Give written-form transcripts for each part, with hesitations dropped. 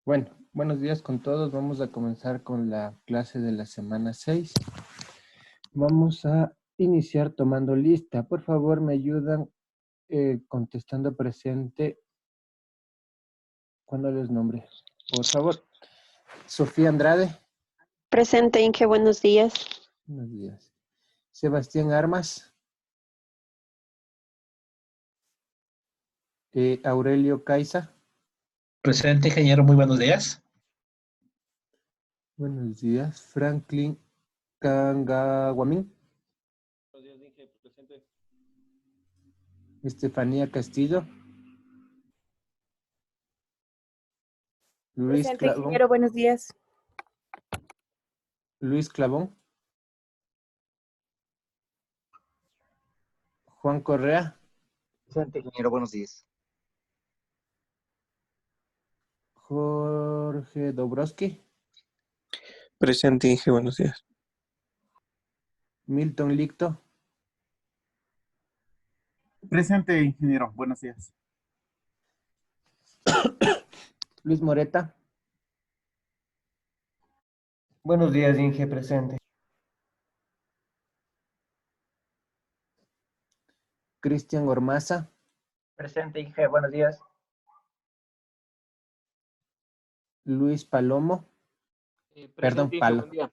Bueno, buenos días con todos. Vamos a comenzar con la clase de la semana 6. Vamos a iniciar tomando lista. Por favor, me ayudan contestando presente cuando les nombre. Por favor. Sofía Andrade. Presente, Inge, buenos días. Buenos días. Sebastián Armas. Aurelio Caiza. Presente, ingeniero, muy buenos días. Buenos días. Franklin Cangaguamín. Buenos días, Inge, presente. Estefanía Castillo. Luis Presente, Clavón. ingeniero, buenos días. Luis Clavón. Juan Correa. Presente, ingeniero, buenos días. Jorge Dobrowski. Presente, Inge, buenos días. Milton Licto. Presente, ingeniero, buenos días. Luis Moreta. Buenos días, Inge, presente. Cristian Ormaza. Presente, Inge, buenos días. Luis Palomo. Perdón, Presente, Inge, Palo. buen día.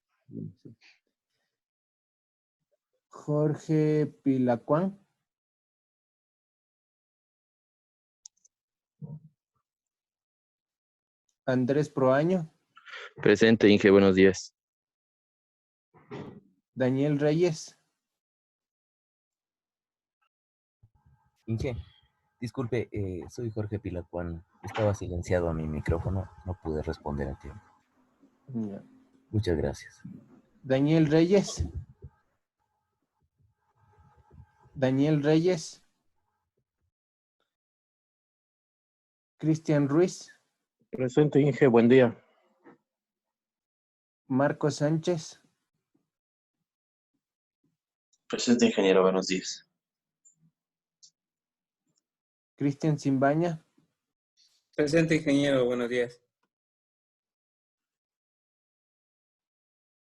Jorge Pilacuán. Andrés Proaño. Presente, Inge, buenos días. Daniel Reyes. Inge, disculpe, soy Jorge Pilacuán. Estaba silenciado a mi micrófono, no pude responder a tiempo. Ya. Muchas gracias. Daniel Reyes. Daniel Reyes. Cristian Ruiz. Presente, Inge, buen día. Marco Sánchez. Presente, ingeniero, buenos días. Cristian Simbaña. Presente, ingeniero, buenos días.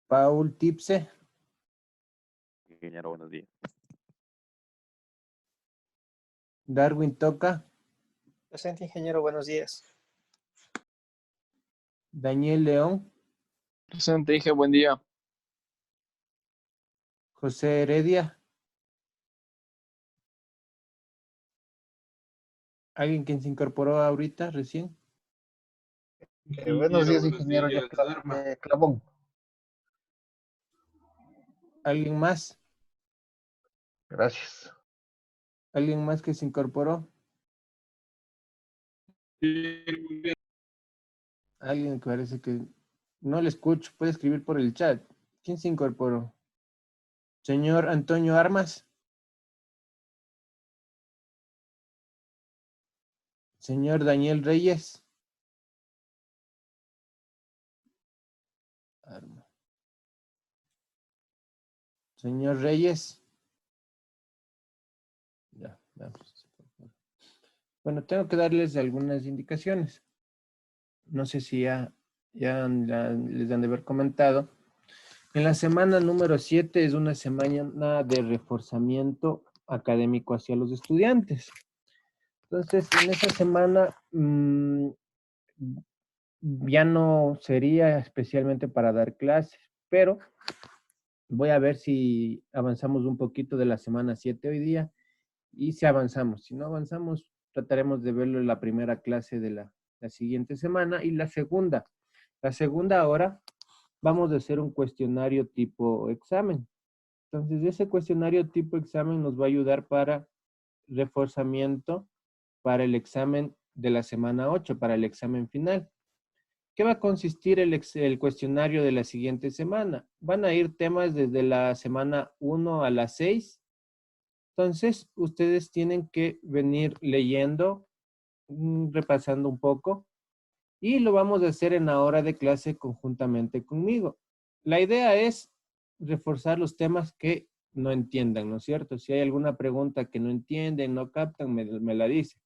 Paul Tipse. Ingeniero, buenos días. Darwin Toca. Presente, ingeniero, buenos días. Daniel León. Presente, Inge, buen día. José Heredia. ¿Alguien quien se incorporó ahorita recién? Buenos días, ingeniero Clavón. ¿Alguien más? Gracias. ¿Alguien más que se incorporó? Alguien que parece que no le escucho. Puede escribir por el chat. ¿Quién se incorporó? Señor Antonio Armas. Señor Daniel Reyes. Arma. Señor Reyes. Ya, vamos. Bueno, tengo que darles algunas indicaciones. No sé si les han de haber comentado. En la semana número 7 es una semana de reforzamiento académico hacia los estudiantes. Entonces, en esa semana ya no sería especialmente para dar clases, pero voy a ver si avanzamos un poquito de la semana 7 hoy día y si avanzamos. Si no avanzamos, trataremos de verlo en la primera clase de la siguiente semana y la segunda. La segunda hora vamos a hacer un cuestionario tipo examen. Entonces, ese cuestionario tipo examen nos va a ayudar para reforzamiento para el examen de la semana 8, para el examen final. ¿Qué va a consistir el cuestionario de la siguiente semana? Van a ir temas desde la semana 1 a la 6 Entonces, ustedes tienen que venir leyendo, repasando un poco, y lo vamos a hacer en la hora de clase conjuntamente conmigo. La idea es reforzar los temas que no entiendan, ¿no es cierto? Si hay alguna pregunta que no entienden, no captan, me la dicen.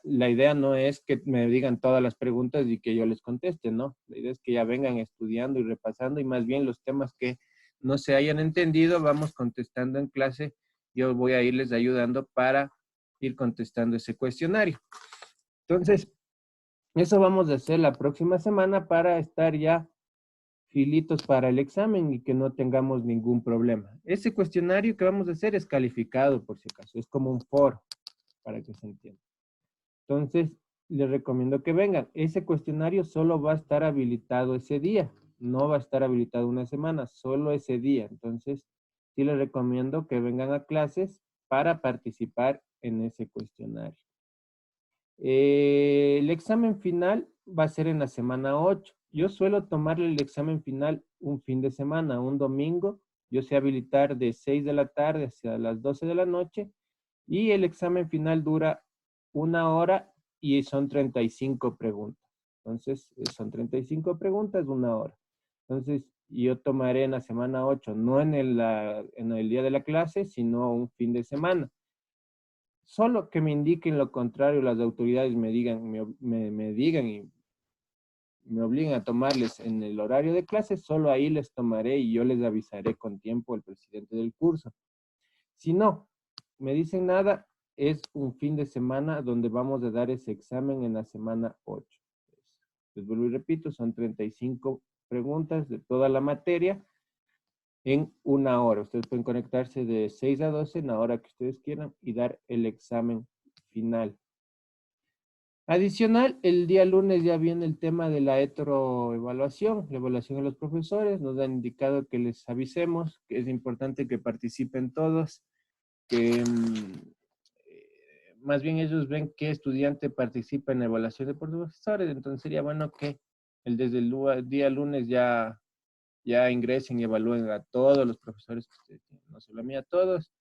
La idea no es que me digan todas las preguntas y que yo les conteste, ¿no? La idea es que ya vengan estudiando y repasando y más bien los temas que no se hayan entendido, vamos contestando en clase. Yo voy a irles ayudando para ir contestando ese cuestionario. Entonces, eso vamos a hacer la próxima semana para estar ya filitos para el examen y que no tengamos ningún problema. Ese cuestionario que vamos a hacer es calificado, por si acaso. Es como un foro, para que se entienda. Entonces, les recomiendo que vengan. Ese cuestionario solo va a estar habilitado ese día. No va a estar habilitado una semana, solo ese día. Entonces, sí les recomiendo que vengan a clases para participar en ese cuestionario. El examen final va a ser en la semana 8. Yo suelo tomarle el examen final un fin de semana, un domingo. Yo sé habilitar de 6 de la tarde hacia las 12 de la noche y el examen final dura 1 hora y son 35 preguntas. Entonces, son 35 preguntas, 1 hora. Entonces, yo tomaré en la semana 8, no en el día de la clase, sino un fin de semana. Solo que me indiquen lo contrario, las autoridades me digan y me obliguen a tomarles en el horario de clase, solo ahí les tomaré y yo les avisaré con tiempo al presidente del curso. Si no me dicen nada, es un fin de semana donde vamos a dar ese examen en la semana 8. Les vuelvo y repito, son 35 preguntas de toda la materia en 1 hora. Ustedes pueden conectarse de 6 a 12 en la hora que ustedes quieran y dar el examen final. Adicional, el día lunes ya viene el tema de la heteroevaluación, la evaluación de los profesores. Nos han indicado que les avisemos, que es importante que participen todos, que más bien ellos ven qué estudiante participa en la evaluación de profesores. Entonces sería bueno que desde el día lunes ya ingresen y evalúen a todos los profesores que ustedes tienen, no solo a mí, a todos.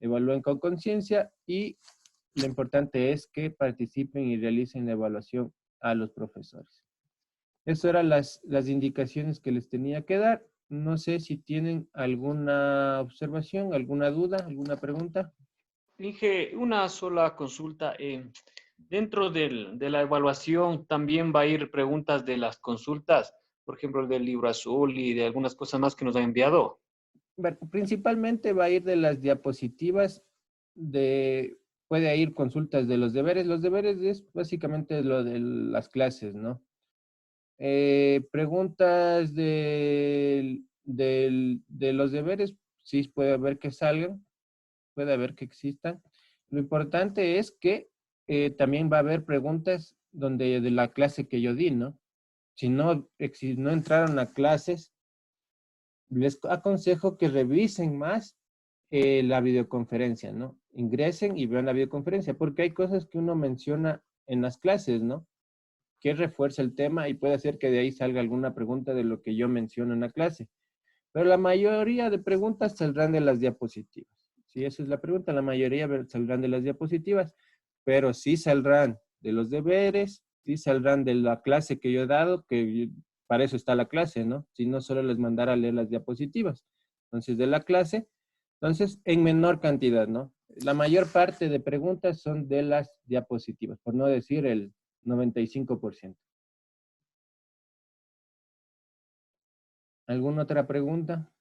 Evalúen con conciencia y lo importante es que participen y realicen la evaluación a los profesores. Eso eran las indicaciones que les tenía que dar. No sé si tienen alguna observación, alguna duda, alguna pregunta. Inge, una sola consulta. Dentro de la evaluación también va a ir preguntas de las consultas, por ejemplo, del libro azul y de algunas cosas más que nos ha enviado. Principalmente va a ir de las diapositivas, puede ir consultas de los deberes. Los deberes es básicamente lo de las clases, ¿no? Preguntas de los deberes, sí puede haber que salgan, puede haber que existan. Lo importante es que también va a haber preguntas de la clase que yo di, ¿no? Si no entraron a clases, les aconsejo que revisen más la videoconferencia, ¿no? Ingresen y vean la videoconferencia, porque hay cosas que uno menciona en las clases, ¿no? Que refuerza el tema y puede hacer que de ahí salga alguna pregunta de lo que yo menciono en la clase. Pero la mayoría de preguntas saldrán de las diapositivas. Si esa es la pregunta, la mayoría saldrán de las diapositivas, pero sí saldrán de los deberes, sí saldrán de la clase que yo he dado, que para eso está la clase, ¿no? Si no, solo les mandara a leer las diapositivas. Entonces, de la clase, entonces, en menor cantidad, ¿no? La mayor parte de preguntas son de las diapositivas, por no decir el 95%. ¿Alguna otra pregunta?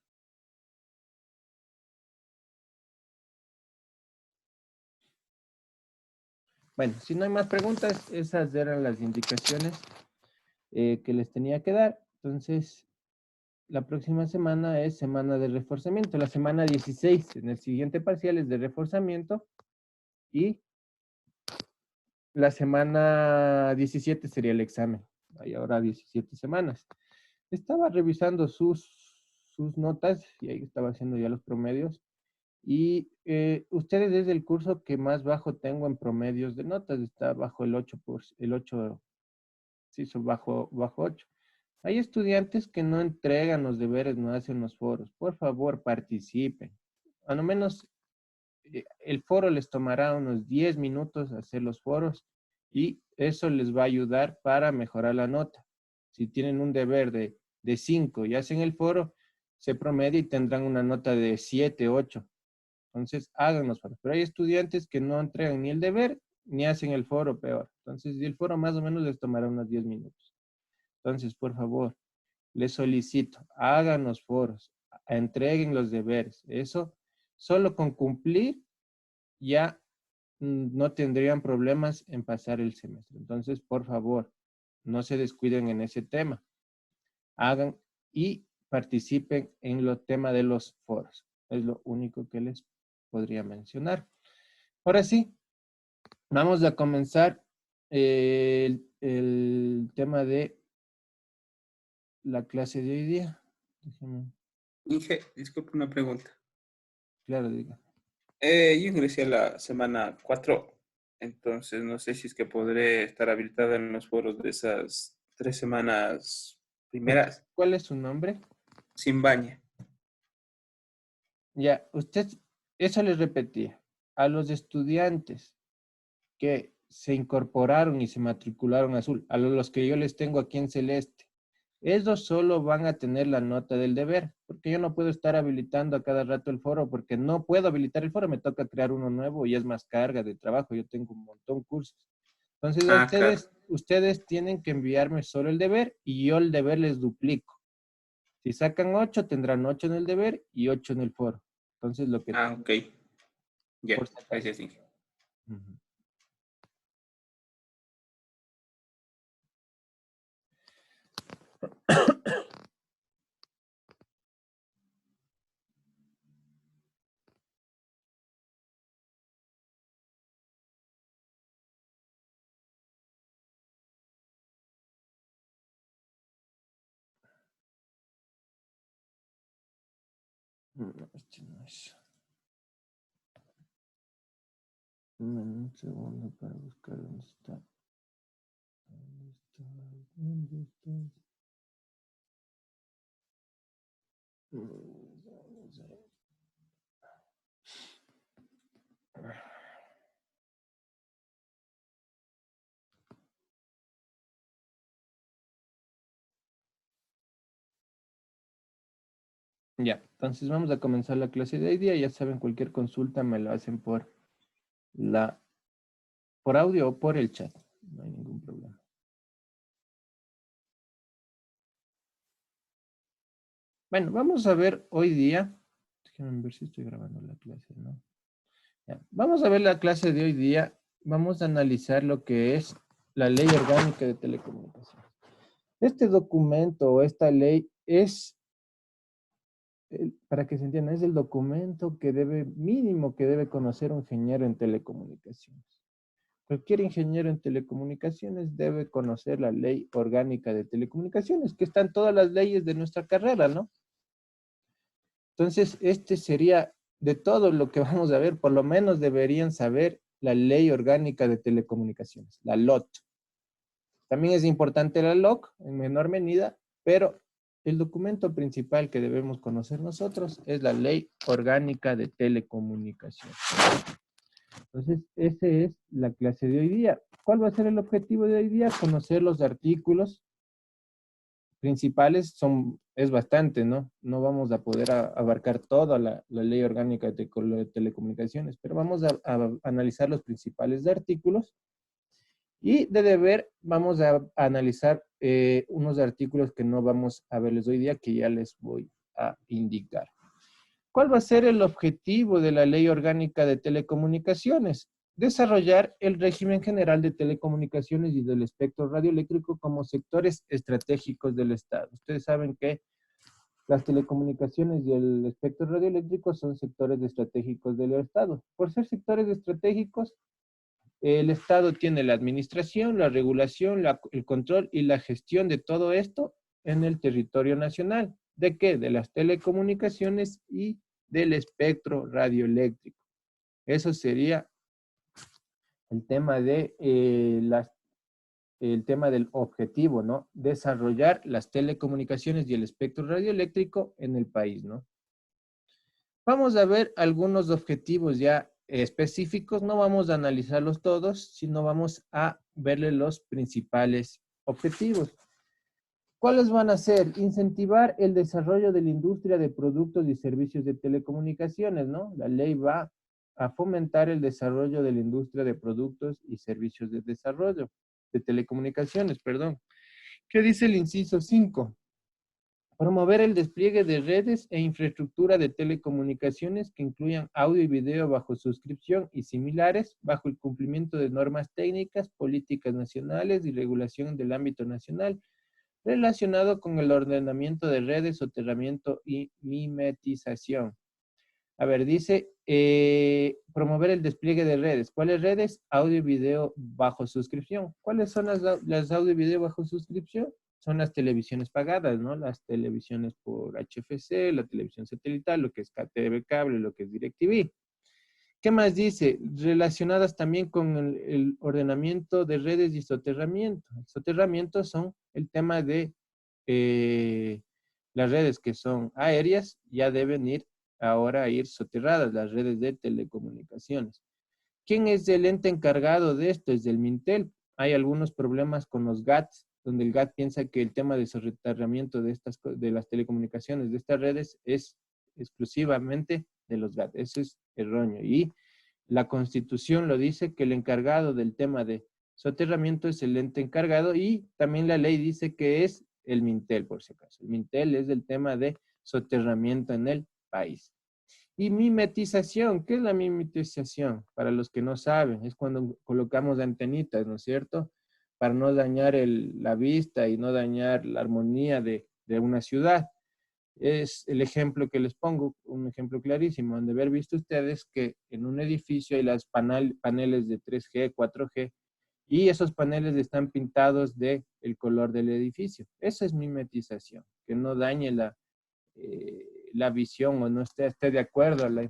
Bueno, si no hay más preguntas, esas eran las indicaciones que les tenía que dar. Entonces, la próxima semana es semana de reforzamiento. La semana 16 en el siguiente parcial es de reforzamiento y la semana 17 sería el examen. Hay ahora 17 semanas. Estaba revisando sus notas y ahí estaba haciendo ya los promedios. Y ustedes es el curso que más bajo tengo en promedios de notas. Está bajo el 8, sí, son bajo 8. Hay estudiantes que no entregan los deberes, no hacen los foros. Por favor, participen. A lo menos el foro les tomará unos 10 minutos hacer los foros y eso les va a ayudar para mejorar la nota. Si tienen un deber de 5 y hacen el foro, se promedia y tendrán una nota de 7, 8. Entonces, hagan los foros. Pero hay estudiantes que no entregan ni el deber ni hacen el foro, peor. Entonces, el foro más o menos les tomará unos 10 minutos. Entonces, por favor, les solicito, hagan los foros, entreguen los deberes. Eso, solo con cumplir, ya no tendrían problemas en pasar el semestre. Entonces, por favor, no se descuiden en ese tema. Hagan y participen en el tema de los foros. Es lo único que les podría mencionar. Ahora sí, vamos a comenzar el tema de la clase de hoy día. Déjeme. Inge, disculpe una pregunta. Claro, diga. Yo ingresé a la semana 4, entonces no sé si es que podré estar habilitada en los foros de esas 3 semanas primeras. ¿Cuál es su nombre? Simbaña. Ya, usted, eso les repetía. A los estudiantes que se incorporaron y se matricularon azul, a los que yo les tengo aquí en celeste, esos solo van a tener la nota del deber, porque yo no puedo estar habilitando a cada rato el foro, porque no puedo habilitar el foro, me toca crear uno nuevo y es más carga de trabajo, yo tengo un montón de cursos. Entonces, ustedes tienen que enviarme solo el deber y yo el deber les duplico. Si sacan 8, tendrán 8 en el deber y 8 en el foro. Entonces, lo que... Ok. Ya, gracias, Inge. No, este no es. Un segundo para buscar dónde está. ¿Dónde está? Ya, entonces vamos a comenzar la clase de hoy día. Ya saben, cualquier consulta me lo hacen por audio o por el chat. No hay ningún problema. Bueno, vamos a ver hoy día. Déjenme ver si estoy grabando la clase, ¿no? Ya, vamos a ver la clase de hoy día. Vamos a analizar lo que es la Ley Orgánica de Telecomunicaciones. Este documento o esta ley es, para que se entienda, es el documento mínimo que debe conocer un ingeniero en telecomunicaciones. Cualquier ingeniero en telecomunicaciones debe conocer la Ley Orgánica de Telecomunicaciones, que están todas las leyes de nuestra carrera, ¿no? Entonces, este sería, de todo lo que vamos a ver, por lo menos deberían saber la Ley Orgánica de Telecomunicaciones, la LOT. También es importante la LOC en menor medida, pero el documento principal que debemos conocer nosotros es la Ley Orgánica de Telecomunicaciones. Entonces, esa es la clase de hoy día. ¿Cuál va a ser el objetivo de hoy día? Conocer los artículos principales. Es bastante, ¿no? No vamos a poder abarcar toda la Ley Orgánica de Telecomunicaciones, pero vamos a analizar los principales artículos. Y de deber vamos a analizar unos artículos que no vamos a verles hoy día, que ya les voy a indicar. ¿Cuál va a ser el objetivo de la Ley Orgánica de Telecomunicaciones? Desarrollar el régimen general de telecomunicaciones y del espectro radioeléctrico como sectores estratégicos del Estado. Ustedes saben que las telecomunicaciones y el espectro radioeléctrico son sectores estratégicos del Estado. Por ser sectores estratégicos, el Estado tiene la administración, la regulación, el control y la gestión de todo esto en el territorio nacional. ¿De qué? De las telecomunicaciones y del espectro radioeléctrico. Eso sería el tema el tema del objetivo, ¿no? Desarrollar las telecomunicaciones y el espectro radioeléctrico en el país, ¿no? Vamos a ver algunos objetivos ya específicos, no vamos a analizarlos todos, sino vamos a verle los principales objetivos. ¿Cuáles van a ser? Incentivar el desarrollo de la industria de productos y servicios de telecomunicaciones, ¿no? La ley va a fomentar el desarrollo de la industria de productos y servicios de desarrollo, de telecomunicaciones, perdón. ¿Qué dice el inciso 5? Promover el despliegue de redes e infraestructura de telecomunicaciones que incluyan audio y video bajo suscripción y similares, bajo el cumplimiento de normas técnicas, políticas nacionales y regulación del ámbito nacional, relacionado con el ordenamiento de redes, soterramiento y mimetización. A ver, dice, promover el despliegue de redes. ¿Cuáles redes? Audio y video bajo suscripción. ¿Cuáles son las audio y video bajo suscripción? Son las televisiones pagadas, ¿no? Las televisiones por HFC, la televisión satelital, lo que es TV cable, lo que es DirecTV. ¿Qué más dice? Relacionadas también con el ordenamiento de redes y soterramiento. El soterramiento son el tema de las redes que son aéreas, ya deben ir soterradas, las redes de telecomunicaciones. ¿Quién es el ente encargado de esto? Es del Mintel. Hay algunos problemas con los GATS, donde el GAT piensa que el tema de soterramiento de las telecomunicaciones, de estas redes, es exclusivamente de los GAT. Eso es erróneo. Y la Constitución lo dice, que el encargado del tema de soterramiento es el ente encargado, y también la ley dice que es el Mintel, por si acaso. El Mintel es el tema de soterramiento en el país. Y mimetización. ¿Qué es la mimetización? Para los que no saben, es cuando colocamos antenitas, ¿no es cierto? Para no dañar la vista y no dañar la armonía de una ciudad. Es el ejemplo que les pongo, un ejemplo clarísimo. Han de haber visto ustedes que en un edificio hay las paneles de 3G, 4G, y esos paneles están pintados del color del edificio. Esa es mimetización, que no dañe la visión o no esté de acuerdo a la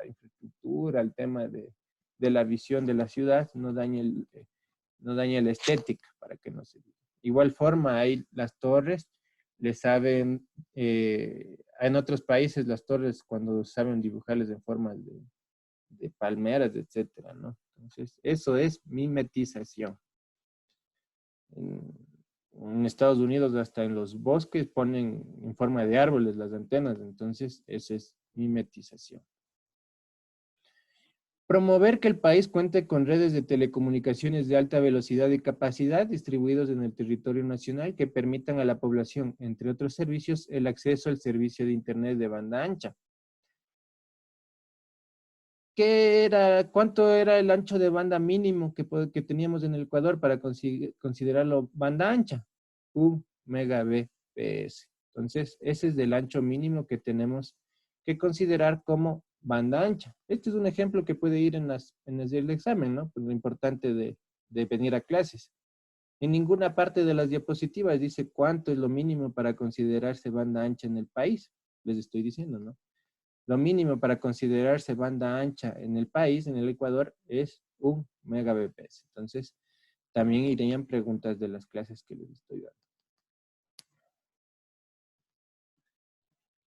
infraestructura, al tema de la visión de la ciudad, no dañe la estética, para que no se diga. Igual forma, hay las torres, le saben, en otros países las torres cuando saben dibujarles en forma de palmeras, etcétera, ¿no? Entonces, eso es mimetización. En Estados Unidos hasta en los bosques ponen en forma de árboles las antenas, entonces eso es mimetización. Promover que el país cuente con redes de telecomunicaciones de alta velocidad y capacidad distribuidos en el territorio nacional que permitan a la población, entre otros servicios, el acceso al servicio de Internet de banda ancha. ¿Cuánto era el ancho de banda mínimo que teníamos en el Ecuador para considerarlo banda ancha? 1 Mbps. Entonces, ese es el ancho mínimo que tenemos que considerar como banda ancha. Este es un ejemplo que puede ir en el examen, ¿no? Pues lo importante de venir a clases. En ninguna parte de las diapositivas dice cuánto es lo mínimo para considerarse banda ancha en el país. Les estoy diciendo, ¿no? Lo mínimo para considerarse banda ancha en el país, en el Ecuador, es 1 Mbps. Entonces, también irían preguntas de las clases que les estoy dando.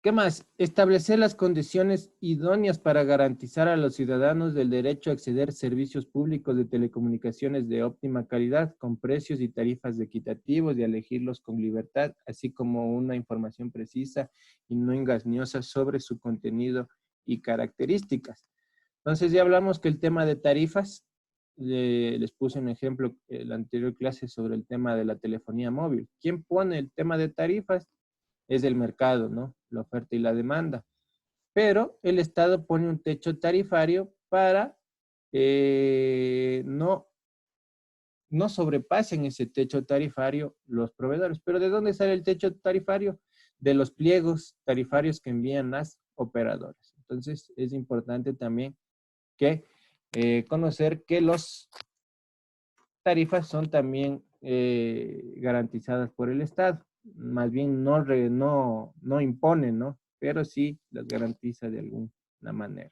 ¿Qué más? Establecer las condiciones idóneas para garantizar a los ciudadanos el derecho a acceder a servicios públicos de telecomunicaciones de óptima calidad, con precios y tarifas equitativos, y elegirlos con libertad, así como una información precisa y no engañosa sobre su contenido y características. Entonces ya hablamos que el tema de tarifas, les puse un ejemplo en la anterior clase sobre el tema de la telefonía móvil. ¿Quién pone el tema de tarifas? Es el mercado, ¿no? La oferta y la demanda. Pero el Estado pone un techo tarifario para no sobrepasen ese techo tarifario los proveedores. ¿Pero de dónde sale el techo tarifario? De los pliegos tarifarios que envían las operadoras. Entonces, es importante también que conocer que las tarifas son también garantizadas por el Estado. Más bien no impone, ¿no? Pero sí las garantiza de alguna manera.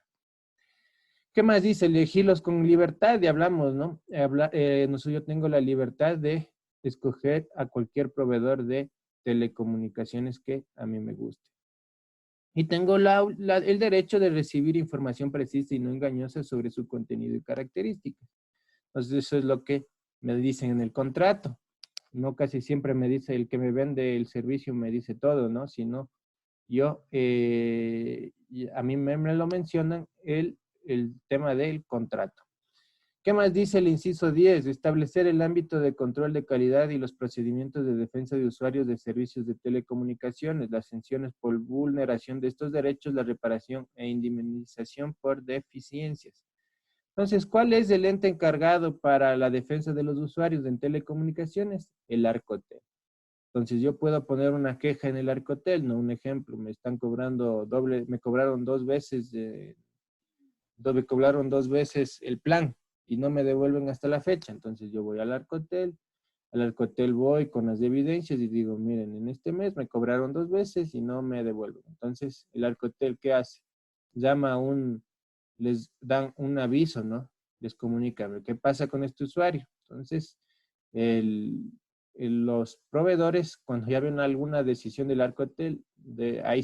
¿Qué más dice? Elegirlos con libertad, y hablamos, ¿no? Yo tengo la libertad de escoger a cualquier proveedor de telecomunicaciones que a mí me guste. Y tengo el derecho de recibir información precisa y no engañosa sobre su contenido y características. Entonces, eso es lo que me dicen en el contrato. No casi siempre me dice el que me vende el servicio, me dice todo, ¿no? Sino yo, a mí me lo mencionan el tema del contrato. ¿Qué más dice el inciso 10? Establecer el ámbito de control de calidad y los procedimientos de defensa de usuarios de servicios de telecomunicaciones, las sanciones por vulneración de estos derechos, la reparación e indemnización por deficiencias. Entonces, ¿cuál es el ente encargado para la defensa de los usuarios en telecomunicaciones? El Arcotel. Entonces, yo puedo poner una queja en el Arcotel, ¿no? Un ejemplo, me están cobrando me cobraron dos veces el plan y no me devuelven hasta la fecha. Entonces yo voy al Arcotel voy con las evidencias y digo, miren, en este mes me cobraron 2 veces y no me devuelven. Entonces el Arcotel, ¿qué hace? Les dan un aviso, ¿no? Les comunican, ¿qué pasa con este usuario? Entonces, los proveedores, cuando ya ven alguna decisión del Arcotel, ahí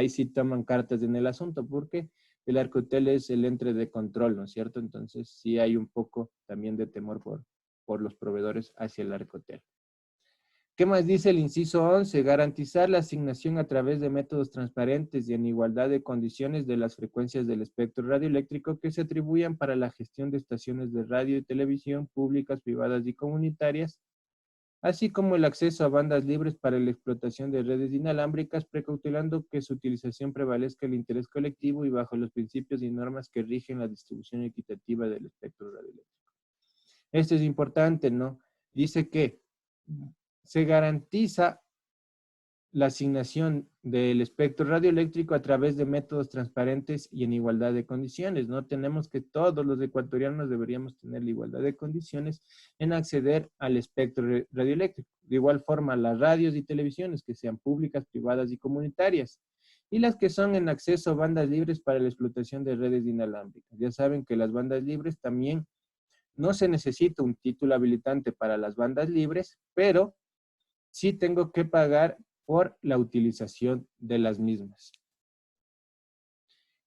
sí toman cartas en el asunto, porque el Arcotel es el ente de control, ¿no es cierto? Entonces sí hay un poco también de temor por los proveedores hacia el Arcotel. ¿Qué más dice el inciso 11? Garantizar la asignación a través de métodos transparentes y en igualdad de condiciones de las frecuencias del espectro radioeléctrico que se atribuyan para la gestión de estaciones de radio y televisión públicas, privadas y comunitarias, así como el acceso a bandas libres para la explotación de redes inalámbricas, precautelando que su utilización prevalezca el interés colectivo y bajo los principios y normas que rigen la distribución equitativa del espectro radioeléctrico. Esto es importante, ¿no? Dice que se garantiza la asignación del espectro radioeléctrico a través de métodos transparentes y en igualdad de condiciones. No tenemos que todos los ecuatorianos deberíamos tener la igualdad de condiciones en acceder al espectro radioeléctrico. De igual forma, las radios y televisiones que sean públicas, privadas y comunitarias, y las que son en acceso a bandas libres para la explotación de redes inalámbricas. Ya saben que las bandas libres también no se necesita un título habilitante para las bandas libres, pero sí tengo que pagar por la utilización de las mismas.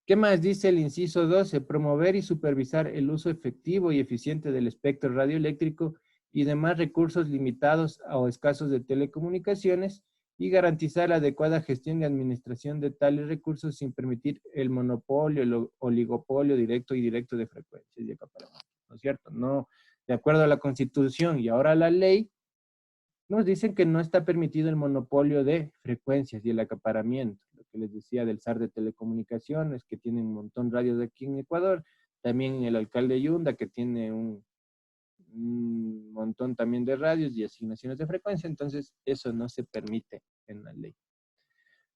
¿Qué más dice el inciso 12? Promover y supervisar el uso efectivo y eficiente del espectro radioeléctrico y demás recursos limitados o escasos de telecomunicaciones y garantizar la adecuada gestión y administración de tales recursos sin permitir el monopolio, el oligopolio directo y indirecto de frecuencias y acaparamiento. ¿No es cierto? No, de acuerdo a la Constitución y ahora a la ley, nos dicen que no está permitido el monopolio de frecuencias y el acaparamiento. Lo que les decía del SAR de Telecomunicaciones, que tiene un montón de radios aquí en Ecuador. También el alcalde Yunda, que tiene un montón también de radios y asignaciones de frecuencia. Entonces, eso no se permite en la ley.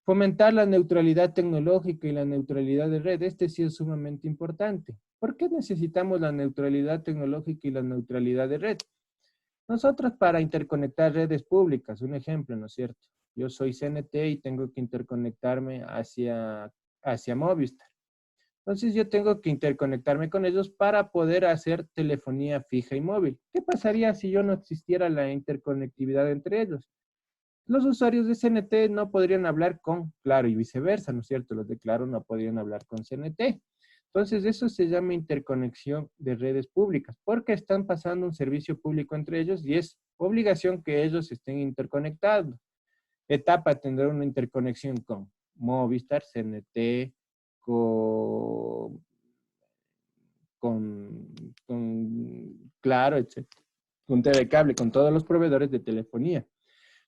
Fomentar la neutralidad tecnológica y la neutralidad de red. Este sí es sumamente importante. ¿Por qué necesitamos la neutralidad tecnológica y la neutralidad de red? Nosotros para interconectar redes públicas, un ejemplo, ¿no es cierto? Yo soy CNT y tengo que interconectarme hacia Movistar. Entonces yo tengo que interconectarme con ellos para poder hacer telefonía fija y móvil. ¿Qué pasaría si yo no existiera la interconectividad entre ellos? Los usuarios de CNT no podrían hablar con Claro y viceversa, ¿no es cierto? Los de Claro no podrían hablar con CNT. Entonces, eso se llama interconexión de redes públicas, porque están pasando un servicio público entre ellos y es obligación que ellos estén interconectados. Etapa tendrá una interconexión con Movistar, CNT, con Claro, etc. Con TV Cable, con todos los proveedores de telefonía.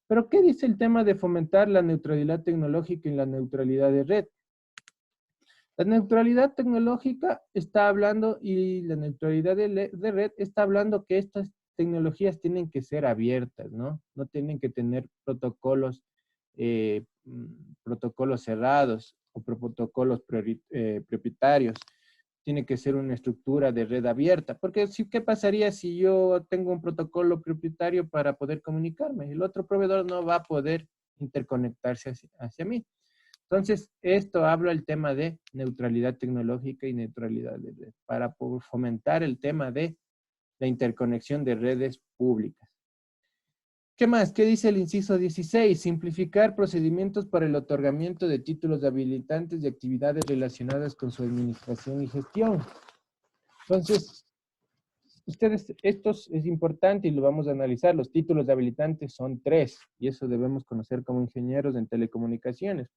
Pero, ¿qué dice el tema de fomentar la neutralidad tecnológica y la neutralidad de red? La neutralidad tecnológica está hablando y la neutralidad de red está hablando que estas tecnologías tienen que ser abiertas, ¿no? No tienen que tener protocolos cerrados o protocolos propietarios. Tiene que ser una estructura de red abierta. Porque, ¿qué pasaría si yo tengo un protocolo propietario para poder comunicarme? El otro proveedor no va a poder interconectarse hacia mí. Entonces, esto habla el tema de neutralidad tecnológica y neutralidad de red, para fomentar el tema de la interconexión de redes públicas. ¿Qué más? ¿Qué dice el inciso 16? Simplificar procedimientos para el otorgamiento de títulos habilitantes y actividades relacionadas con su administración y gestión. Entonces, esto es importante y lo vamos a analizar. Los títulos habilitantes son 3 y eso debemos conocer como ingenieros en telecomunicaciones.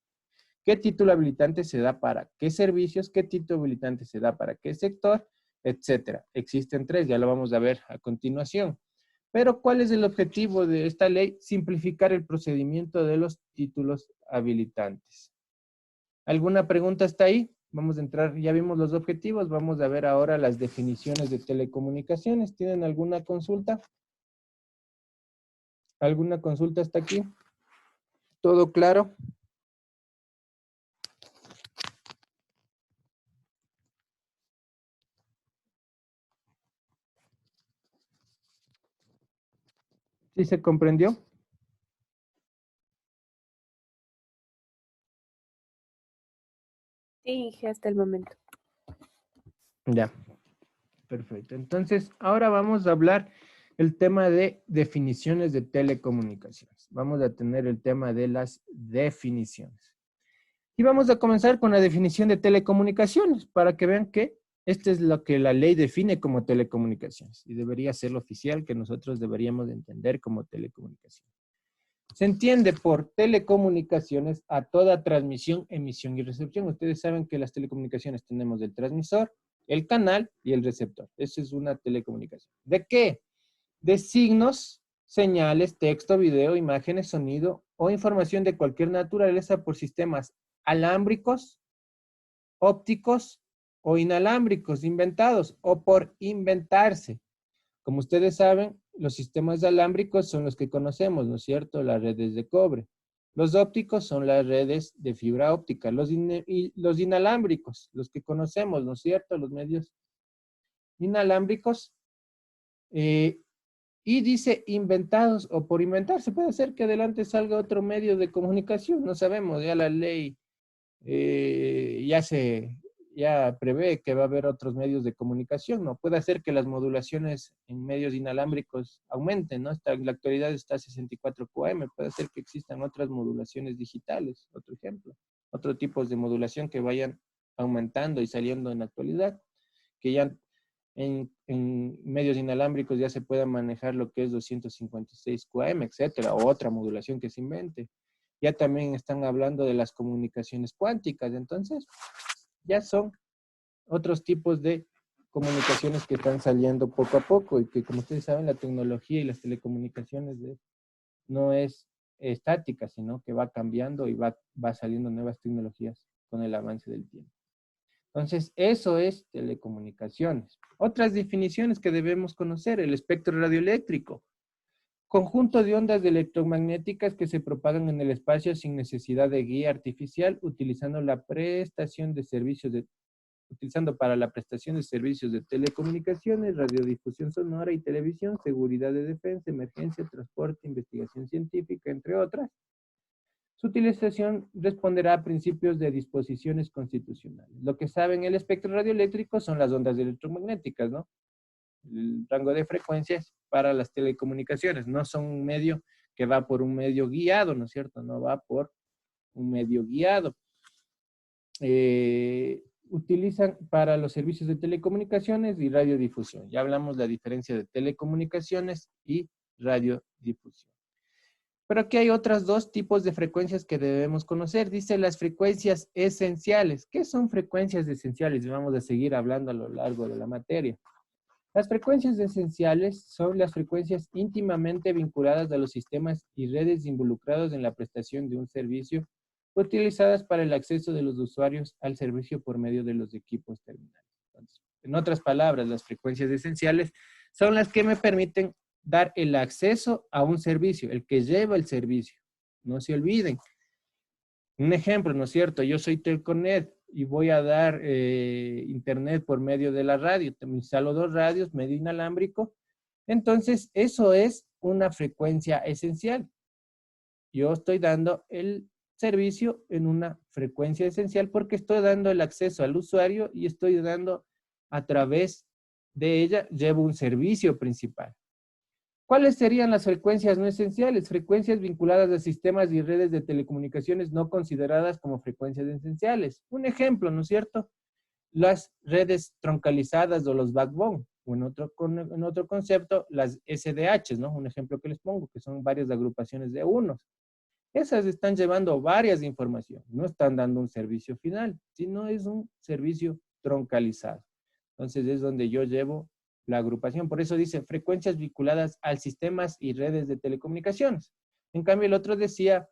¿Qué título habilitante se da para qué servicios? ¿Qué título habilitante se da para qué sector? Etcétera. Existen 3, ya lo vamos a ver a continuación. Pero, ¿cuál es el objetivo de esta ley? Simplificar el procedimiento de los títulos habilitantes. ¿Alguna pregunta hasta ahí? Vamos a entrar, ya vimos los objetivos, vamos a ver ahora las definiciones de telecomunicaciones. ¿Tienen alguna consulta? ¿Alguna consulta hasta aquí? ¿Todo claro? ¿Sí se comprendió? Sí, hasta el momento. Ya, perfecto. Entonces, ahora vamos a hablar el tema de definiciones de telecomunicaciones. Vamos a tener el tema de las definiciones. Y vamos a comenzar con la definición de telecomunicaciones para que vean que esto es lo que la ley define como telecomunicaciones y debería ser lo oficial que nosotros deberíamos entender como telecomunicaciones. Se entiende por telecomunicaciones a toda transmisión, emisión y recepción. Ustedes saben que las telecomunicaciones tenemos el transmisor, el canal y el receptor. Esa es una telecomunicación. ¿De qué? De signos, señales, texto, video, imágenes, sonido o información de cualquier naturaleza por sistemas alámbricos, ópticos o inalámbricos inventados o por inventarse. Como ustedes saben, los sistemas alámbricos son los que conocemos, ¿no es cierto? Las redes de cobre. Los ópticos son las redes de fibra óptica. Los inalámbricos, los que conocemos, ¿no es cierto? Los medios inalámbricos. Y dice inventados o por inventarse. Puede ser que adelante salga otro medio de comunicación. No sabemos, ya la ley ya prevé que va a haber otros medios de comunicación, ¿no? Puede ser que las modulaciones en medios inalámbricos aumenten, ¿no? En la actualidad está a 64 QAM, puede ser que existan otras modulaciones digitales, otro ejemplo, otros tipos de modulación que vayan aumentando y saliendo en la actualidad, que ya en medios inalámbricos ya se pueda manejar lo que es 256 QAM, etcétera, o otra modulación que se invente. Ya también están hablando de las comunicaciones cuánticas, entonces ya son otros tipos de comunicaciones que están saliendo poco a poco y que, como ustedes saben, la tecnología y las telecomunicaciones no es estática, sino que va cambiando y va saliendo nuevas tecnologías con el avance del tiempo. Entonces, eso es telecomunicaciones. Otras definiciones que debemos conocer: el espectro radioeléctrico. Conjunto de ondas electromagnéticas que se propagan en el espacio sin necesidad de guía artificial, utilizando para la prestación de servicios de telecomunicaciones, radiodifusión sonora y televisión, seguridad de defensa, emergencia, transporte, investigación científica, entre otras. Su utilización responderá a principios de disposiciones constitucionales. Lo que saben el espectro radioeléctrico son las ondas electromagnéticas, ¿no? El rango de frecuencias para las telecomunicaciones. No son un medio que va por un medio guiado, ¿no es cierto? No va por un medio guiado. Utilizan para los servicios de telecomunicaciones y radiodifusión. Ya hablamos la diferencia de telecomunicaciones y radiodifusión. Pero aquí hay otros dos tipos de frecuencias que debemos conocer. Dice las frecuencias esenciales. ¿Qué son frecuencias esenciales? Vamos a seguir hablando a lo largo de la materia. Las frecuencias esenciales son las frecuencias íntimamente vinculadas a los sistemas y redes involucrados en la prestación de un servicio, utilizadas para el acceso de los usuarios al servicio por medio de los equipos terminales. Entonces, en otras palabras, las frecuencias esenciales son las que me permiten dar el acceso a un servicio, el que lleva el servicio. No se olviden. Un ejemplo, ¿no es cierto? Yo soy Telconet y voy a dar internet por medio de la radio. Me instalo 2 radios, medio inalámbrico. Entonces, eso es una frecuencia esencial. Yo estoy dando el servicio en una frecuencia esencial porque estoy dando el acceso al usuario y estoy dando a través de ella, llevo un servicio principal. ¿Cuáles serían las frecuencias no esenciales? Frecuencias vinculadas a sistemas y redes de telecomunicaciones no consideradas como frecuencias esenciales. Un ejemplo, ¿no es cierto? Las redes troncalizadas o los backbone, o en otro concepto, las SDHs, ¿no? Un ejemplo que les pongo, que son varias agrupaciones de unos. Esas están llevando varias informaciones, no están dando un servicio final, sino es un servicio troncalizado. Entonces es donde yo llevo la agrupación. Por eso dice frecuencias vinculadas a sistemas y redes de telecomunicaciones. En cambio, el otro decía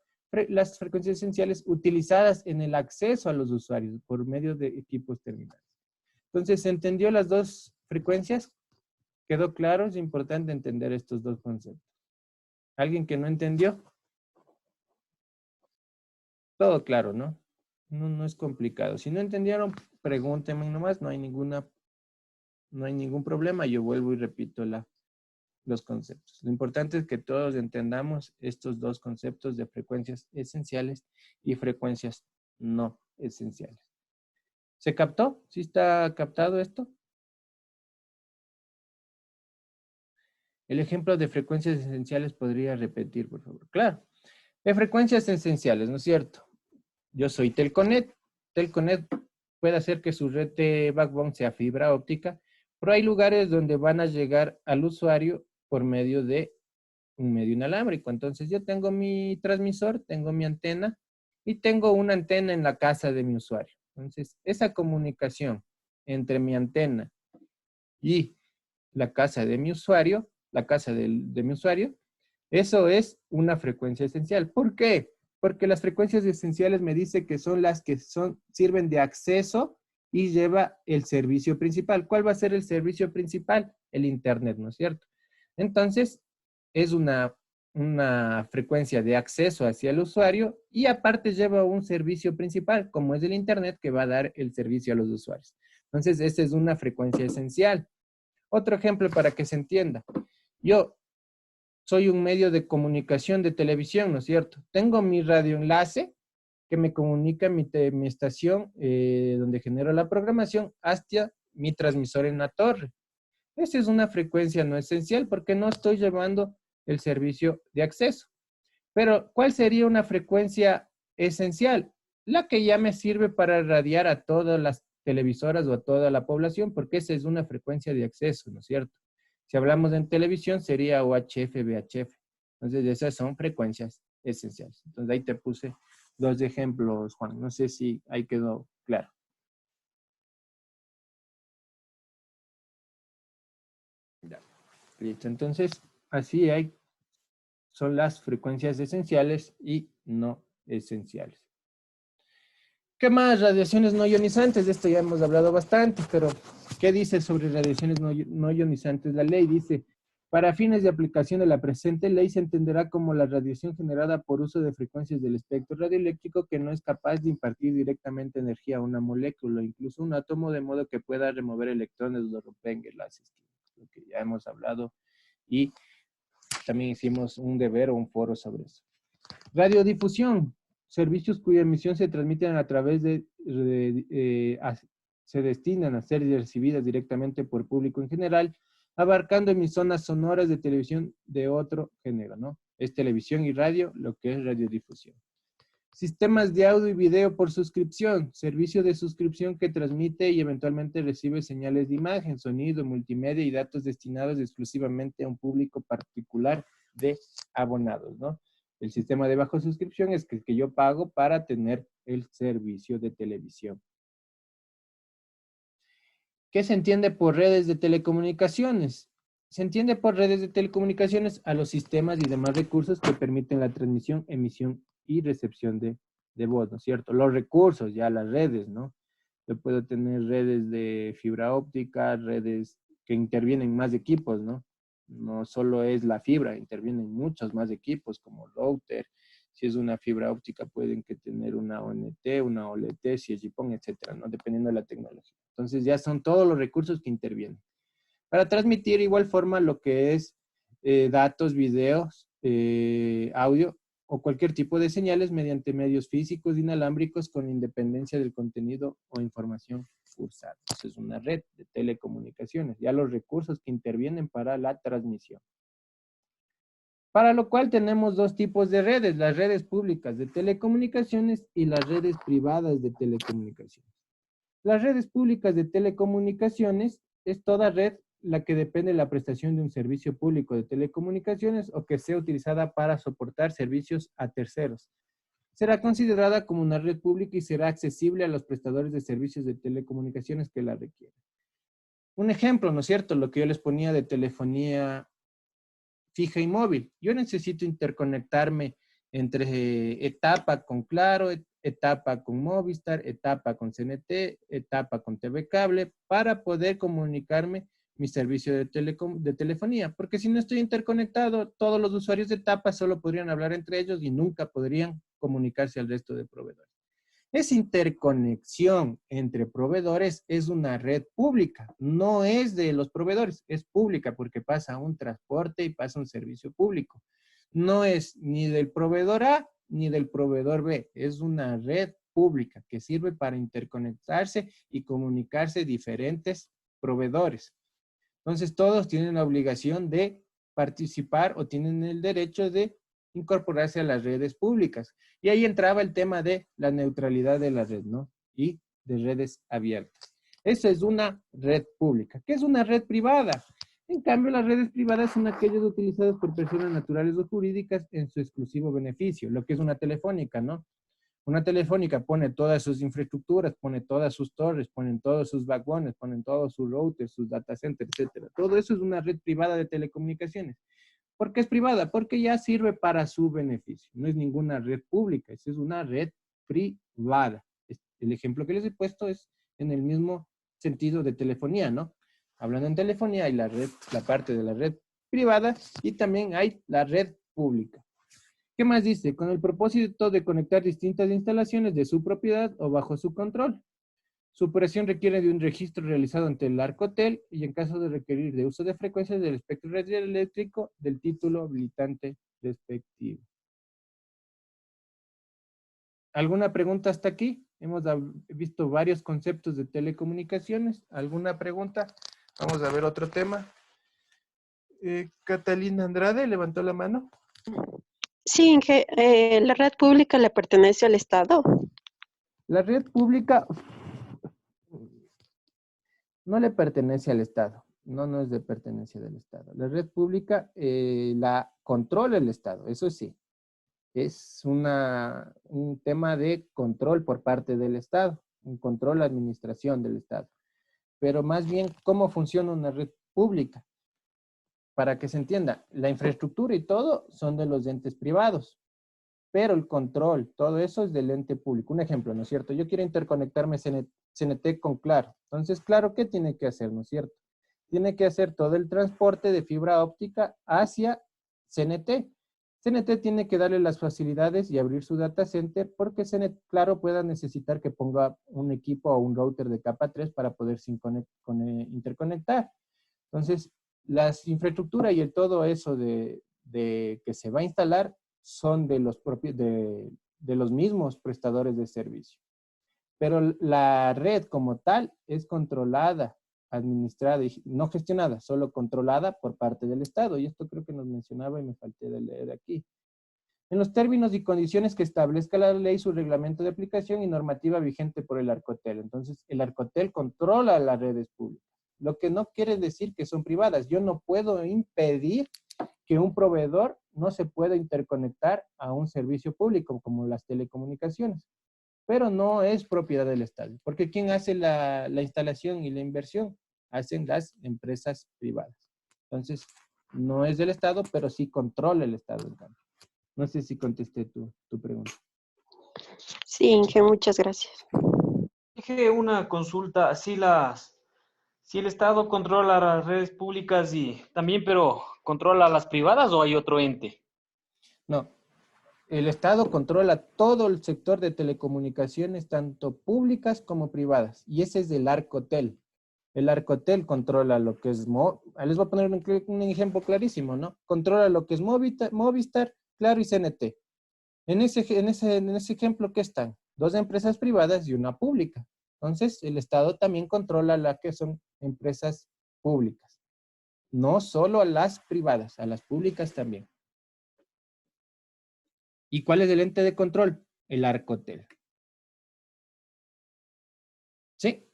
las frecuencias esenciales utilizadas en el acceso a los usuarios por medio de equipos terminales. Entonces, ¿se entendió las dos frecuencias? ¿Quedó claro? Es importante entender estos dos conceptos. ¿Alguien que no entendió? Todo claro, ¿no? No es complicado. Si no entendieron, pregúntenme nomás, no hay ningún problema. Yo vuelvo y repito los conceptos. Lo importante es que todos entendamos estos dos conceptos de frecuencias esenciales y frecuencias no esenciales. ¿Se captó? ¿Sí está captado esto? El ejemplo de frecuencias esenciales podría repetir, por favor. Claro. De frecuencias esenciales, ¿no es cierto? Yo soy Telconet. Telconet puede hacer que su red de backbone sea fibra óptica, pero hay lugares donde van a llegar al usuario por medio de un medio inalámbrico. Entonces yo tengo mi transmisor, tengo mi antena y tengo una antena en la casa de mi usuario. Entonces esa comunicación entre mi antena y la casa de mi usuario, de mi usuario, eso es una frecuencia esencial. ¿Por qué? Porque las frecuencias esenciales me dice que son las que sirven de acceso y lleva el servicio principal. ¿Cuál va a ser el servicio principal? El Internet, ¿no es cierto? Entonces, es una frecuencia de acceso hacia el usuario y aparte lleva un servicio principal, como es el Internet, que va a dar el servicio a los usuarios. Entonces, esta es una frecuencia esencial. Otro ejemplo para que se entienda. Yo soy un medio de comunicación de televisión, ¿no es cierto? Tengo mi radioenlace que me comunica mi estación donde genero la programación hasta mi transmisor en la torre. Esa es una frecuencia no esencial porque no estoy llevando el servicio de acceso. Pero, ¿cuál sería una frecuencia esencial? La que ya me sirve para radiar a todas las televisoras o a toda la población, porque esa es una frecuencia de acceso, ¿no es cierto? Si hablamos en televisión, sería UHF, VHF. Entonces, esas son frecuencias esenciales. Entonces, ahí te puse dos ejemplos, Juan. No sé si ahí quedó claro. Ya. Listo. Entonces, así son las frecuencias esenciales y no esenciales. ¿Qué más? Radiaciones no ionizantes. De esto ya hemos hablado bastante, pero ¿qué dice sobre radiaciones no ionizantes? La ley dice, para fines de aplicación de la presente ley se entenderá como la radiación generada por uso de frecuencias del espectro radioeléctrico que no es capaz de impartir directamente energía a una molécula, incluso un átomo, de modo que pueda remover electrones o romper enlaces, lo que ya hemos hablado y también hicimos un deber o un foro sobre eso. Radiodifusión. Servicios cuya emisión se transmiten a través se destinan a ser recibidas directamente por público en general, abarcando emisoras sonoras de televisión de otro género, ¿no? Es televisión y radio, lo que es radiodifusión. Sistemas de audio y video por suscripción. Servicio de suscripción que transmite y eventualmente recibe señales de imagen, sonido, multimedia y datos destinados exclusivamente a un público particular de abonados, ¿no? El sistema de bajo suscripción es el que yo pago para tener el servicio de televisión. ¿Qué se entiende por redes de telecomunicaciones? Se entiende por redes de telecomunicaciones a los sistemas y demás recursos que permiten la transmisión, emisión y recepción de voz, ¿no es cierto? Los recursos, ya las redes, ¿no? Yo puedo tener redes de fibra óptica, redes que intervienen más equipos, ¿no? No solo es la fibra, intervienen muchos más equipos como router. Si es una fibra óptica, pueden que tener una ONT, una OLT, si es GPON, etcétera, ¿no? Dependiendo de la tecnología. Entonces ya son todos los recursos que intervienen. Para transmitir igual forma lo que es datos, videos, audio o cualquier tipo de señales mediante medios físicos inalámbricos con independencia del contenido o información cursada. Eso es una red de telecomunicaciones. Ya los recursos que intervienen para la transmisión. Para lo cual tenemos dos tipos de redes, las redes públicas de telecomunicaciones y las redes privadas de telecomunicaciones. Las redes públicas de telecomunicaciones es toda red la que depende de la prestación de un servicio público de telecomunicaciones o que sea utilizada para soportar servicios a terceros. Será considerada como una red pública y será accesible a los prestadores de servicios de telecomunicaciones que la requieran. Un ejemplo, ¿no es cierto? Lo que yo les ponía de telefonía fija y móvil. Yo necesito interconectarme entre etapa con Claro, etapa con Movistar, etapa con CNT, etapa con TV Cable, para poder comunicarme mi servicio de telefonía. Porque si no estoy interconectado, todos los usuarios de etapa solo podrían hablar entre ellos y nunca podrían comunicarse al resto de proveedores. Esa interconexión entre proveedores es una red pública, no es de los proveedores, es pública porque pasa un transporte y pasa un servicio público. No es ni del proveedor A ni del proveedor B, es una red pública que sirve para interconectarse y comunicarse diferentes proveedores. Entonces todos tienen la obligación de participar o tienen el derecho de incorporarse a las redes públicas. Y ahí entraba el tema de la neutralidad de la red, ¿no? Y de redes abiertas. Eso es una red pública. ¿Qué es una red privada? En cambio, las redes privadas son aquellas utilizadas por personas naturales o jurídicas en su exclusivo beneficio, lo que es una telefónica, ¿no? Una telefónica pone todas sus infraestructuras, pone todas sus torres, ponen todos sus backbones, ponen todos sus routers, sus data centers, etcétera. Todo eso es una red privada de telecomunicaciones. ¿Por qué es privada? Porque ya sirve para su beneficio. No es ninguna red pública, es una red privada. El ejemplo que les he puesto es en el mismo sentido de telefonía, ¿no? Hablando en telefonía hay la red, la parte de la red privada y también hay la red pública. ¿Qué más dice? Con el propósito de conectar distintas instalaciones de su propiedad o bajo su control. Su operación requiere de un registro realizado ante el Arcotel y en caso de requerir de uso de frecuencias del espectro radioeléctrico del título habilitante respectivo. ¿Alguna pregunta hasta aquí? Hemos visto varios conceptos de telecomunicaciones. ¿Alguna pregunta? Vamos a ver otro tema. Catalina Andrade levantó la mano. Sí, Inge, ¿la red pública le pertenece al Estado? La red pública no le pertenece al Estado. No es de pertenencia del Estado. La red pública la controla el Estado, eso sí. Es un tema de control por parte del Estado, un control, administración del Estado. Pero más bien, ¿cómo funciona una red pública? Para que se entienda, la infraestructura y todo son de los entes privados, pero el control, todo eso es del ente público. Un ejemplo, ¿no es cierto? Yo quiero interconectarme CNT con Claro. Entonces, Claro, ¿qué tiene que hacer, no es cierto? Tiene que hacer todo el transporte de fibra óptica hacia CNT. CNT tiene que darle las facilidades y abrir su data center porque Claro pueda necesitar que ponga un equipo o un router de capa 3 para poder interconectar. Entonces, las infraestructuras y todo eso de que se va a instalar son de los mismos prestadores de servicio. Pero la red como tal es controlada, administrada y no gestionada, solo controlada por parte del Estado. Y esto creo que nos mencionaba y me falté de leer aquí. En los términos y condiciones que establezca la ley, su reglamento de aplicación y normativa vigente por el Arcotel. Entonces, el Arcotel controla las redes públicas. Lo que no quiere decir que son privadas. Yo no puedo impedir que un proveedor no se pueda interconectar a un servicio público como las telecomunicaciones. Pero no es propiedad del Estado. Porque ¿quién hace la instalación y la inversión? Hacen las empresas privadas. Entonces, no es del Estado, pero sí controla el Estado. No sé si contesté tu pregunta. Sí, Inge, muchas gracias. Dije una consulta, si el Estado controla las redes públicas y también, pero ¿controla las privadas o hay otro ente? No, el Estado controla todo el sector de telecomunicaciones, tanto públicas como privadas, y ese es el Arcotel. El Arcotel controla lo que es, les voy a poner un ejemplo clarísimo, ¿no? Controla lo que es Movistar, Claro y CNT. En ese ejemplo, ¿qué están? 2 empresas privadas y una pública. Entonces, el Estado también controla las que son empresas públicas. No solo a las privadas, a las públicas también. ¿Y cuál es el ente de control? El Arcotel. ¿Sí?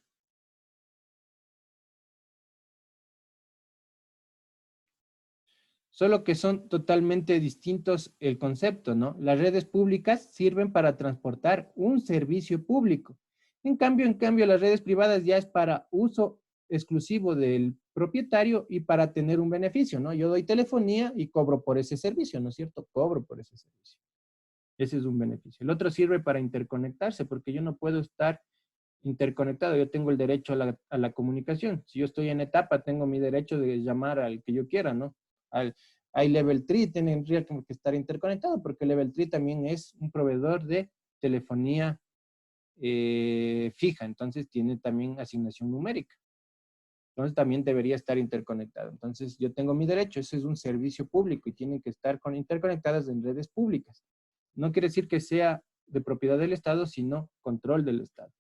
Solo que son totalmente distintos el concepto, ¿no? Las redes públicas sirven para transportar un servicio público. En cambio, las redes privadas ya es para uso exclusivo del propietario y para tener un beneficio, ¿no? Yo doy telefonía y cobro por ese servicio, ¿no es cierto? Cobro por ese servicio. Ese es un beneficio. El otro sirve para interconectarse, porque yo no puedo estar interconectado. Yo tengo el derecho a la comunicación. Si yo estoy en etapa, tengo mi derecho de llamar al que yo quiera, ¿no? Hay Level 3, tendría que estar interconectado, porque Level 3 también es un proveedor de telefonía fija, entonces tiene también asignación numérica. Entonces también debería estar interconectado. Entonces yo tengo mi derecho, ese es un servicio público y tienen que estar interconectadas en redes públicas. No quiere decir que sea de propiedad del Estado, sino control del Estado.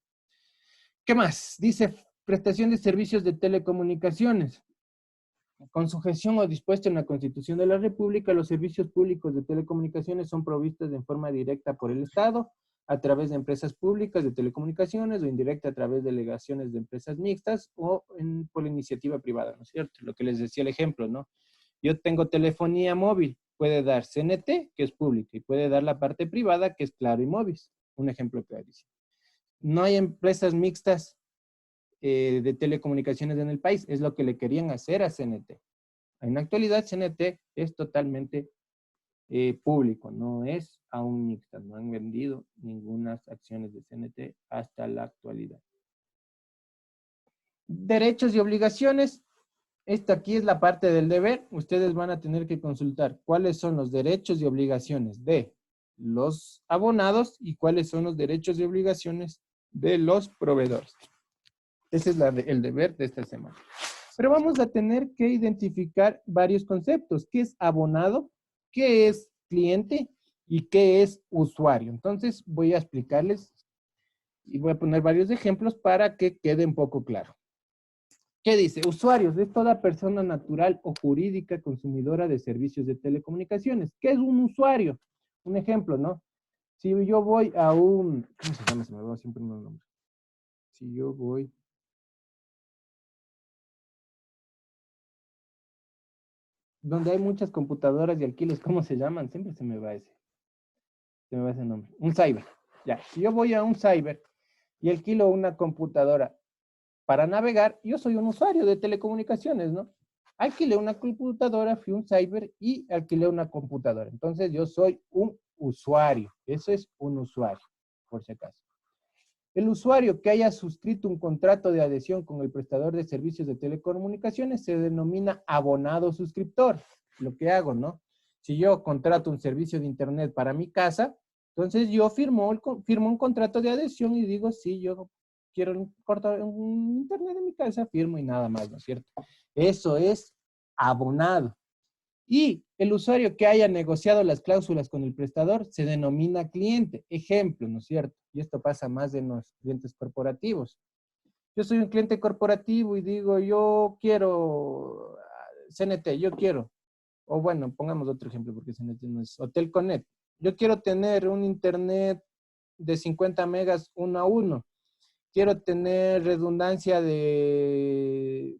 ¿Qué más? Dice prestación de servicios de telecomunicaciones. Con sujeción o dispuesto en la Constitución de la República, los servicios públicos de telecomunicaciones son provistos en forma directa por el Estado, a través de empresas públicas de telecomunicaciones o indirecta a través de delegaciones de empresas mixtas o por iniciativa privada, ¿no es cierto? Lo que les decía el ejemplo, ¿no? Yo tengo telefonía móvil, puede dar CNT, que es pública, y puede dar la parte privada, que es Claro y Movis. Un ejemplo clarísimo. No hay empresas mixtas de telecomunicaciones en el país, es lo que le querían hacer a CNT. En la actualidad, CNT es totalmente público, no es aún mixta, no han vendido ninguna acciones de CNT hasta la actualidad. Derechos y obligaciones, esta aquí es la parte del deber, ustedes van a tener que consultar cuáles son los derechos y obligaciones de los abonados y cuáles son los derechos y obligaciones de los proveedores. Ese es el deber de esta semana. Pero vamos a tener que identificar varios conceptos. ¿Qué es abonado? ¿Qué es cliente? ¿Y qué es usuario? Entonces voy a explicarles y voy a poner varios ejemplos para que quede un poco claro. ¿Qué dice? Usuarios es toda persona natural o jurídica consumidora de servicios de telecomunicaciones. ¿Qué es un usuario? Un ejemplo, ¿no? Si yo voy a un... ¿Cómo se llama? Se me va siempre un nombre. Si yo voy... donde hay muchas computadoras y alquiles, ¿cómo se llaman? Siempre se me va ese nombre. Un cyber. Ya, si yo voy a un cyber y alquilo una computadora para navegar, yo soy un usuario de telecomunicaciones, ¿no? Alquilé una computadora, fui a un cyber y alquilé una computadora. Entonces yo soy un usuario. Eso es un usuario, por si acaso. El usuario que haya suscrito un contrato de adhesión con el prestador de servicios de telecomunicaciones se denomina abonado suscriptor. Lo que hago, ¿no? Si yo contrato un servicio de internet para mi casa, entonces yo firmo un contrato de adhesión y digo, sí, yo quiero un internet en mi casa, firmo y nada más, ¿no es cierto? Eso es abonado. Y el usuario que haya negociado las cláusulas con el prestador se denomina cliente. Ejemplo, ¿no es cierto? Y esto pasa más en los clientes corporativos. Yo soy un cliente corporativo y digo, yo quiero CNT, yo quiero. O bueno, pongamos otro ejemplo porque CNT no es Hotel Connect. Yo quiero tener un internet de 50 megas 1 a 1. Quiero tener redundancia de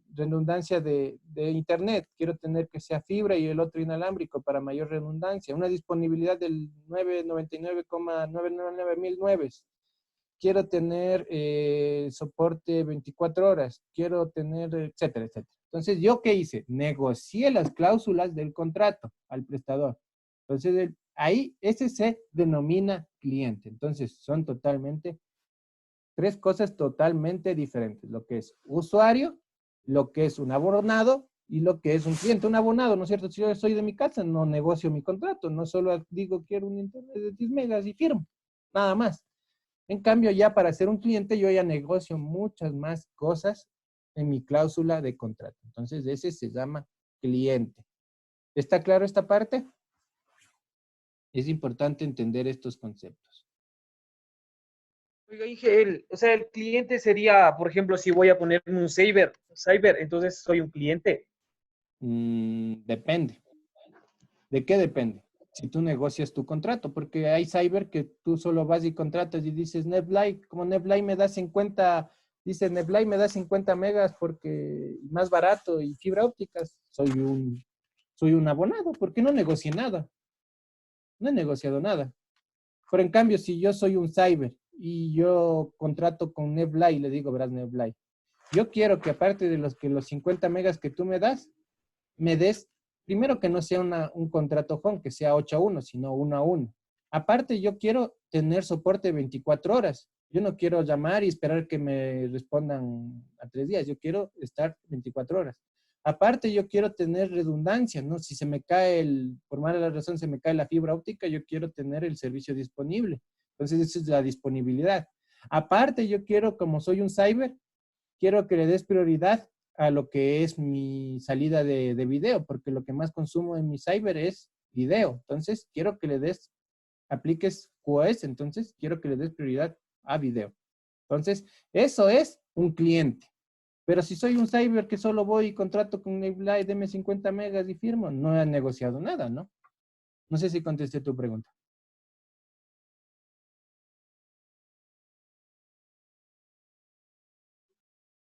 internet. Quiero tener que sea fibra y el otro inalámbrico para mayor redundancia. Una disponibilidad del 999,999,009. Quiero tener soporte 24 horas. Quiero tener, etcétera, etcétera. Entonces, ¿yo qué hice? Negocié las cláusulas del contrato al prestador. Entonces, ahí ese se denomina cliente. Entonces, son totalmente... tres cosas totalmente diferentes, lo que es usuario, lo que es un abonado y lo que es un cliente. Un abonado, ¿no es cierto? Si yo soy de mi casa, no negocio mi contrato, no solo digo quiero un internet de 10 megas y firmo, nada más. En cambio, ya para ser un cliente, yo ya negocio muchas más cosas en mi cláusula de contrato. Entonces, ese se llama cliente. ¿Está claro esta parte? Es importante entender estos conceptos. Oiga, Inge, el cliente sería, por ejemplo, si voy a ponerme un cyber, entonces soy un cliente. Depende. ¿De qué depende? si tú negocias tu contrato, porque hay cyber que tú solo vas y contratas y dices, NetLight, como NetLight me da 50, dice NetLight me da 50 megas porque más barato y fibra óptica, soy un abonado, porque no negocié nada, no he negociado nada. Pero en cambio, si yo soy un cyber y yo contrato con NetLight, le digo, verás NetLight, yo quiero que aparte de los 50 megas que tú me das, me des, primero que no sea un contrato home, que sea 8-1, sino 1-1. Aparte, yo quiero tener soporte 24 horas. Yo no quiero llamar y esperar que me respondan a 3 días. Yo quiero estar 24 horas. Aparte, yo quiero tener redundancia, ¿no? Si se me cae por mala razón, se me cae la fibra óptica, yo quiero tener el servicio disponible. Entonces, esa es la disponibilidad. Aparte, yo quiero, como soy un cyber, quiero que le des prioridad a lo que es mi salida de video, porque lo que más consumo en mi cyber es video. Entonces, quiero que apliques QoS, entonces quiero que le des prioridad a video. Entonces, eso es un cliente. Pero si soy un cyber que solo voy y contrato con NetLight, deme 50 megas y firmo, no he negociado nada, ¿no? No sé si contesté tu pregunta.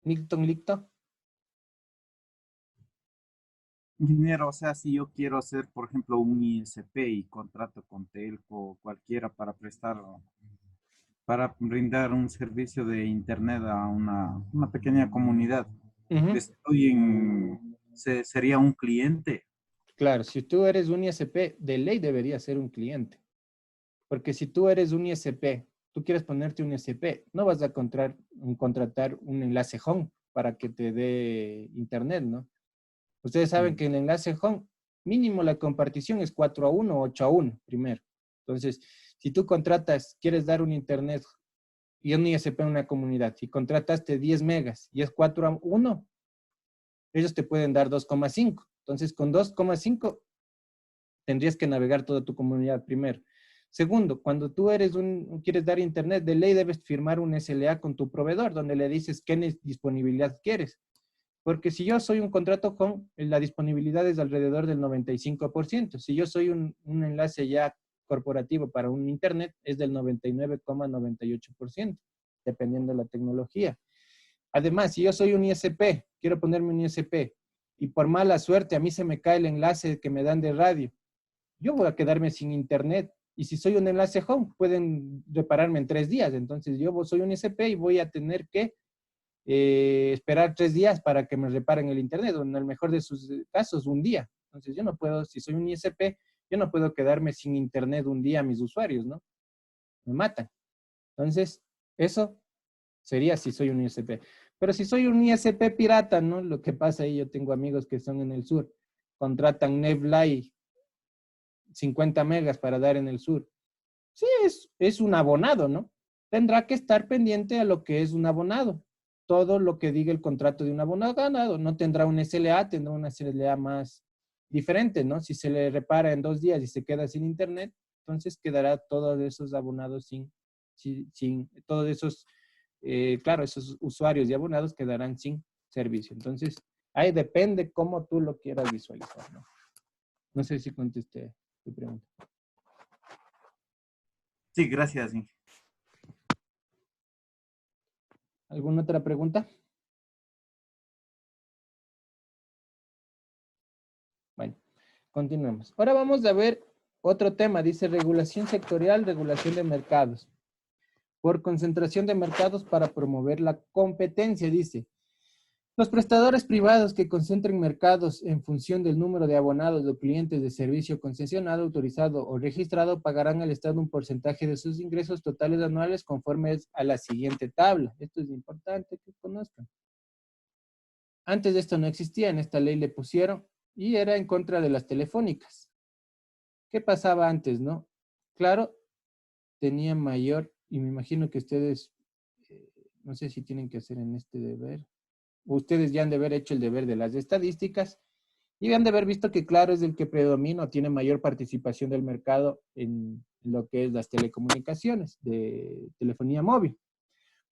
Licto. Ingeniero, o sea, si yo quiero hacer, por ejemplo, un ISP y contrato con Telco o cualquiera para brindar un servicio de Internet a una pequeña comunidad, sería un cliente. Claro, si tú eres un ISP, de ley debería ser un cliente. Porque si tú eres un ISP, tú quieres ponerte un ISP, no vas a contratar un enlace home para que te dé Internet, ¿no? Ustedes saben que el enlace home, mínimo la compartición es 4-1 o 8-1 primero. Entonces, si tú quieres dar un Internet y un ISP en una comunidad, si contrataste 10 megas y es 4-1, ellos te pueden dar 2,5. Entonces, con 2,5 tendrías que navegar toda tu comunidad primero. Segundo, cuando tú quieres dar Internet, de ley debes firmar un SLA con tu proveedor, donde le dices qué disponibilidad quieres. Porque si yo soy un contrato con, la disponibilidad es alrededor del 95%. Si yo soy un enlace ya corporativo para un Internet, es del 99,98%, dependiendo de la tecnología. Además, si yo soy un ISP, quiero ponerme un ISP, y por mala suerte a mí se me cae el enlace que me dan de radio, yo voy a quedarme sin Internet. Y si soy un enlace home, pueden repararme en 3 días. Entonces, yo soy un ISP y voy a tener que esperar 3 días para que me reparen el Internet, o en el mejor de sus casos, un día. Entonces, yo no puedo, si soy un ISP, yo no puedo quedarme sin Internet un día a mis usuarios, ¿no? Me matan. Entonces, eso sería si soy un ISP. Pero si soy un ISP pirata, ¿no? Lo que pasa ahí, yo tengo amigos que son en el sur, contratan NetLight 50 megas para dar en el sur. Sí, es un abonado, ¿no? Tendrá que estar pendiente a lo que es un abonado. Todo lo que diga el contrato de un abonado, no tendrá un SLA, tendrá una SLA más diferente, ¿no? Si se le repara en 2 días y se queda sin Internet, entonces quedará todos esos abonados todos esos, claro, esos usuarios y abonados quedarán sin servicio. Entonces, ahí depende cómo tú lo quieras visualizar, ¿no? No sé si contesté tu pregunta. Sí, gracias, Inge. ¿Alguna otra pregunta? Bueno, continuemos. Ahora vamos a ver otro tema. Dice regulación sectorial, regulación de mercados. Por concentración de mercados para promover la competencia, dice. Los prestadores privados que concentren mercados en función del número de abonados o clientes de servicio concesionado, autorizado o registrado pagarán al Estado un porcentaje de sus ingresos totales anuales conforme a la siguiente tabla. Esto es importante que conozcan. Antes de esto no existía, en esta ley le pusieron y era en contra de las telefónicas. ¿Qué pasaba antes, no? Claro, tenía mayor, y me imagino que ustedes, no sé si tienen que hacer en este deber, ustedes ya han de haber hecho el deber de las estadísticas y han de haber visto que Claro es el que predomina o tiene mayor participación del mercado en lo que es las telecomunicaciones, de telefonía móvil.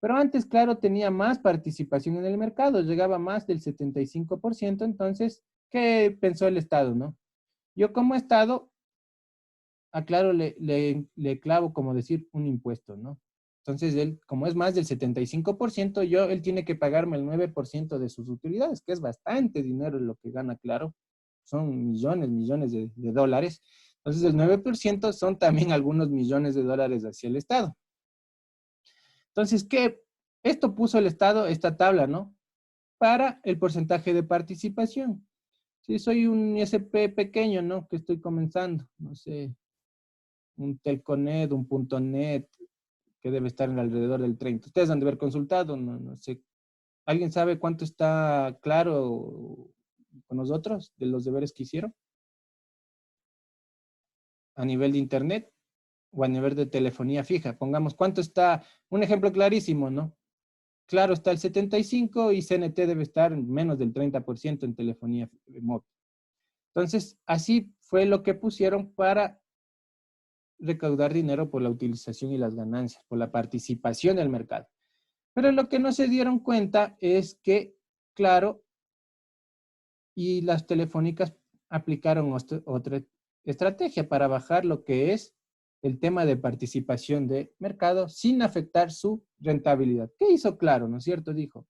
Pero antes Claro tenía más participación en el mercado, llegaba más del 75%, entonces, ¿qué pensó el Estado, no? Yo como Estado a Claro le clavo, como decir, un impuesto, ¿no? Entonces, él, como es más del 75%, él tiene que pagarme el 9% de sus utilidades, que es bastante dinero lo que gana Claro. Son millones de dólares. Entonces, el 9% son también algunos millones de dólares hacia el Estado. Entonces, ¿qué? Esto puso el Estado, esta tabla, ¿no? Para el porcentaje de participación. Si soy un ISP pequeño, ¿no? Que estoy comenzando, no sé, un Telconet, un .net, que debe estar en alrededor del 30. Ustedes han de haber consultado, no sé. ¿Alguien sabe cuánto está Claro con nosotros de los deberes que hicieron? A nivel de internet o a nivel de telefonía fija. Pongamos, ¿cuánto está? Un ejemplo clarísimo, ¿no? Claro está el 75% y CNT debe estar menos del 30% en telefonía móvil. Entonces, así fue lo que pusieron para recaudar dinero por la utilización y las ganancias, por la participación del mercado. Pero lo que no se dieron cuenta es que, Claro, y las telefónicas aplicaron otra estrategia para bajar lo que es el tema de participación de mercado sin afectar su rentabilidad. ¿Qué hizo Claro, no es cierto? Dijo,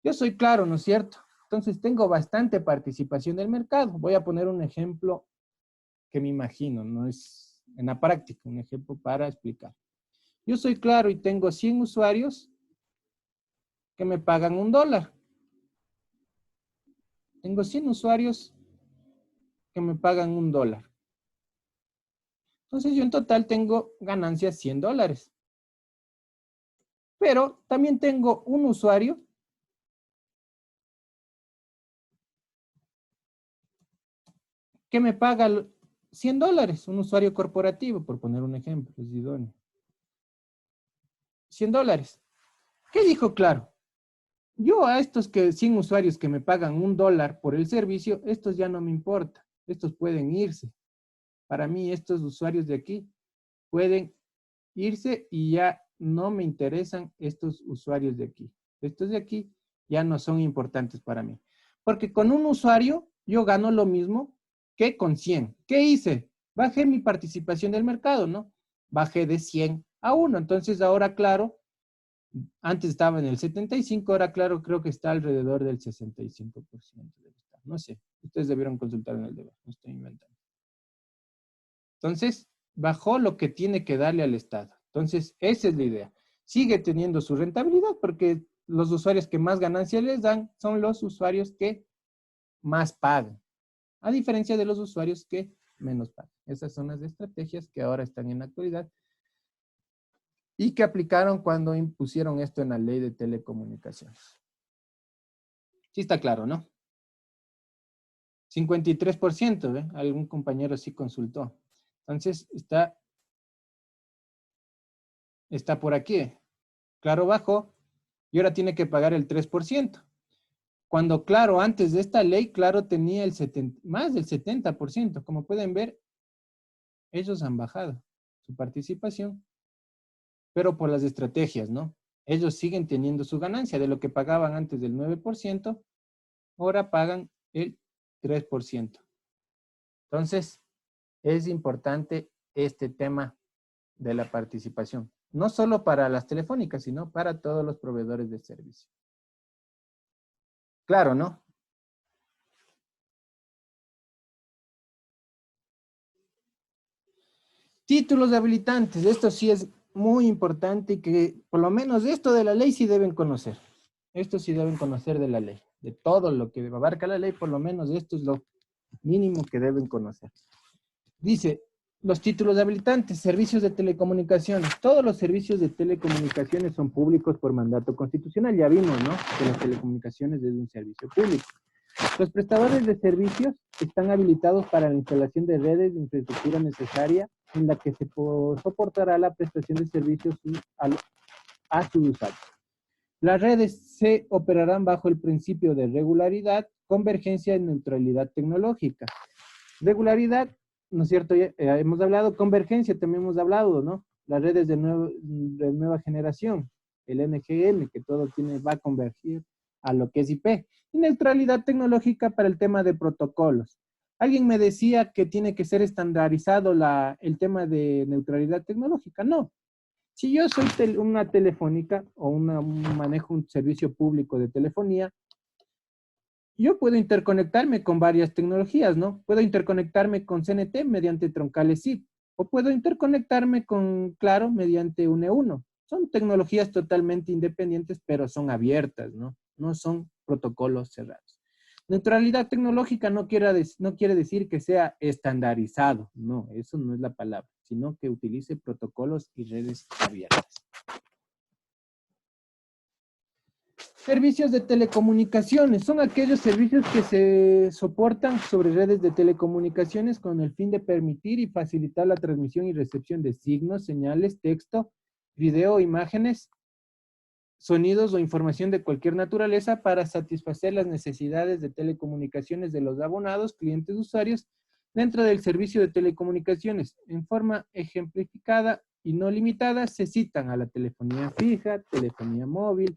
yo soy Claro, ¿no es cierto? Entonces tengo bastante participación del mercado. Voy a poner un ejemplo que me imagino, no es en la práctica, un ejemplo para explicar. Yo soy Claro y tengo 100 usuarios que me pagan $1. Tengo 100 usuarios que me pagan $1. Entonces yo en total tengo ganancias $100. Pero también tengo un usuario que me paga $100, un usuario corporativo, por poner un ejemplo, es idóneo. $100. ¿Qué dijo Claro? Yo a estos 100 usuarios que me pagan $1 por el servicio, estos ya no me importa. Estos pueden irse. Para mí, estos usuarios de aquí pueden irse y ya no me interesan estos usuarios de aquí. Estos de aquí ya no son importantes para mí. Porque con un usuario yo gano lo mismo que con 100. ¿Qué hice? Bajé mi participación del mercado, ¿no? Bajé de 100 a 1. Entonces ahora, Claro, antes estaba en el 75, ahora Claro creo que está alrededor del 65%. No sé, ustedes debieron consultar en el deber, no estoy inventando. Entonces, bajó lo que tiene que darle al Estado. Entonces, esa es la idea. Sigue teniendo su rentabilidad porque los usuarios que más ganancia les dan son los usuarios que más pagan, a diferencia de los usuarios que menos pagan. Esas son las estrategias que ahora están en la actualidad y que aplicaron cuando impusieron esto en la ley de telecomunicaciones. Sí está claro, ¿no? 53%, ¿eh? Algún compañero sí consultó. Entonces, está por aquí. Claro bajó y ahora tiene que pagar el 3%. Cuando Claro, antes de esta ley, Claro tenía más del 70%. Como pueden ver, ellos han bajado su participación, pero por las estrategias, ¿no? Ellos siguen teniendo su ganancia de lo que pagaban antes del 9%, ahora pagan el 3%. Entonces, es importante este tema de la participación, no solo para las telefónicas, sino para todos los proveedores de servicio. Claro, ¿no? Títulos habilitantes, esto sí es muy importante y que por lo menos esto de la ley sí deben conocer. Esto sí deben conocer de la ley, de todo lo que abarca la ley, por lo menos esto es lo mínimo que deben conocer. Dice, los títulos habilitantes, servicios de telecomunicaciones. Todos los servicios de telecomunicaciones son públicos por mandato constitucional. Ya vimos, ¿no? Que las telecomunicaciones es un servicio público. Los prestadores de servicios están habilitados para la instalación de redes de infraestructura necesaria en la que se soportará la prestación de servicios a sus usuarios. Las redes se operarán bajo el principio de regularidad, convergencia y neutralidad tecnológica. Regularidad, ¿no es cierto? Hemos hablado, convergencia también hemos hablado, ¿no? Las redes de nueva generación, el NGN, que todo va a convergir a lo que es IP. Y neutralidad tecnológica para el tema de protocolos. Alguien me decía que tiene que ser estandarizado el tema de neutralidad tecnológica. No. Si yo soy una telefónica o manejo un servicio público de telefonía, yo puedo interconectarme con varias tecnologías, ¿no? Puedo interconectarme con CNT mediante troncales SIP, o puedo interconectarme con Claro mediante UNE1. Son tecnologías totalmente independientes, pero son abiertas, ¿no? No son protocolos cerrados. Neutralidad tecnológica no quiere decir que sea estandarizado, no, eso no es la palabra, sino que utilice protocolos y redes abiertas. Servicios de telecomunicaciones son aquellos servicios que se soportan sobre redes de telecomunicaciones con el fin de permitir y facilitar la transmisión y recepción de signos, señales, texto, video, imágenes, sonidos o información de cualquier naturaleza para satisfacer las necesidades de telecomunicaciones de los abonados, clientes, usuarios dentro del servicio de telecomunicaciones. En forma ejemplificada y no limitada se citan a la telefonía fija, telefonía móvil,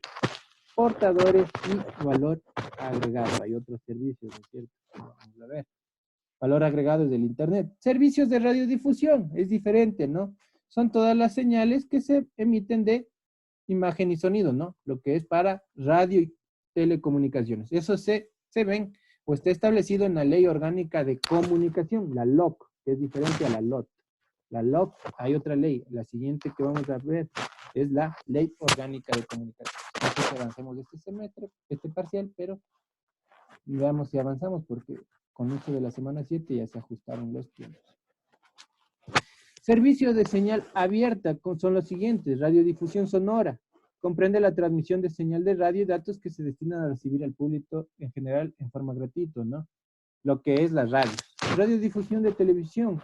portadores y valor agregado. Hay otros servicios, ¿no es cierto? Vamos a ver. Valor agregado es del Internet. Servicios de radiodifusión, es diferente, ¿no? Son todas las señales que se emiten de imagen y sonido, ¿no? Lo que es para radio y telecomunicaciones. Eso se ven o está establecido en la Ley Orgánica de Comunicación, la LOC, que es diferente a la LOT. La LOC, hay otra ley. La siguiente que vamos a ver es la Ley Orgánica de Comunicación. Así que avancemos este semestre, este parcial, pero veamos si avanzamos porque con esto de la semana 7 ya se ajustaron los tiempos. Servicios de señal abierta son los siguientes. Radiodifusión sonora. Comprende la transmisión de señal de radio y datos que se destinan a recibir al público en general en forma gratuita, ¿no? Lo que es la radio. Radiodifusión de televisión.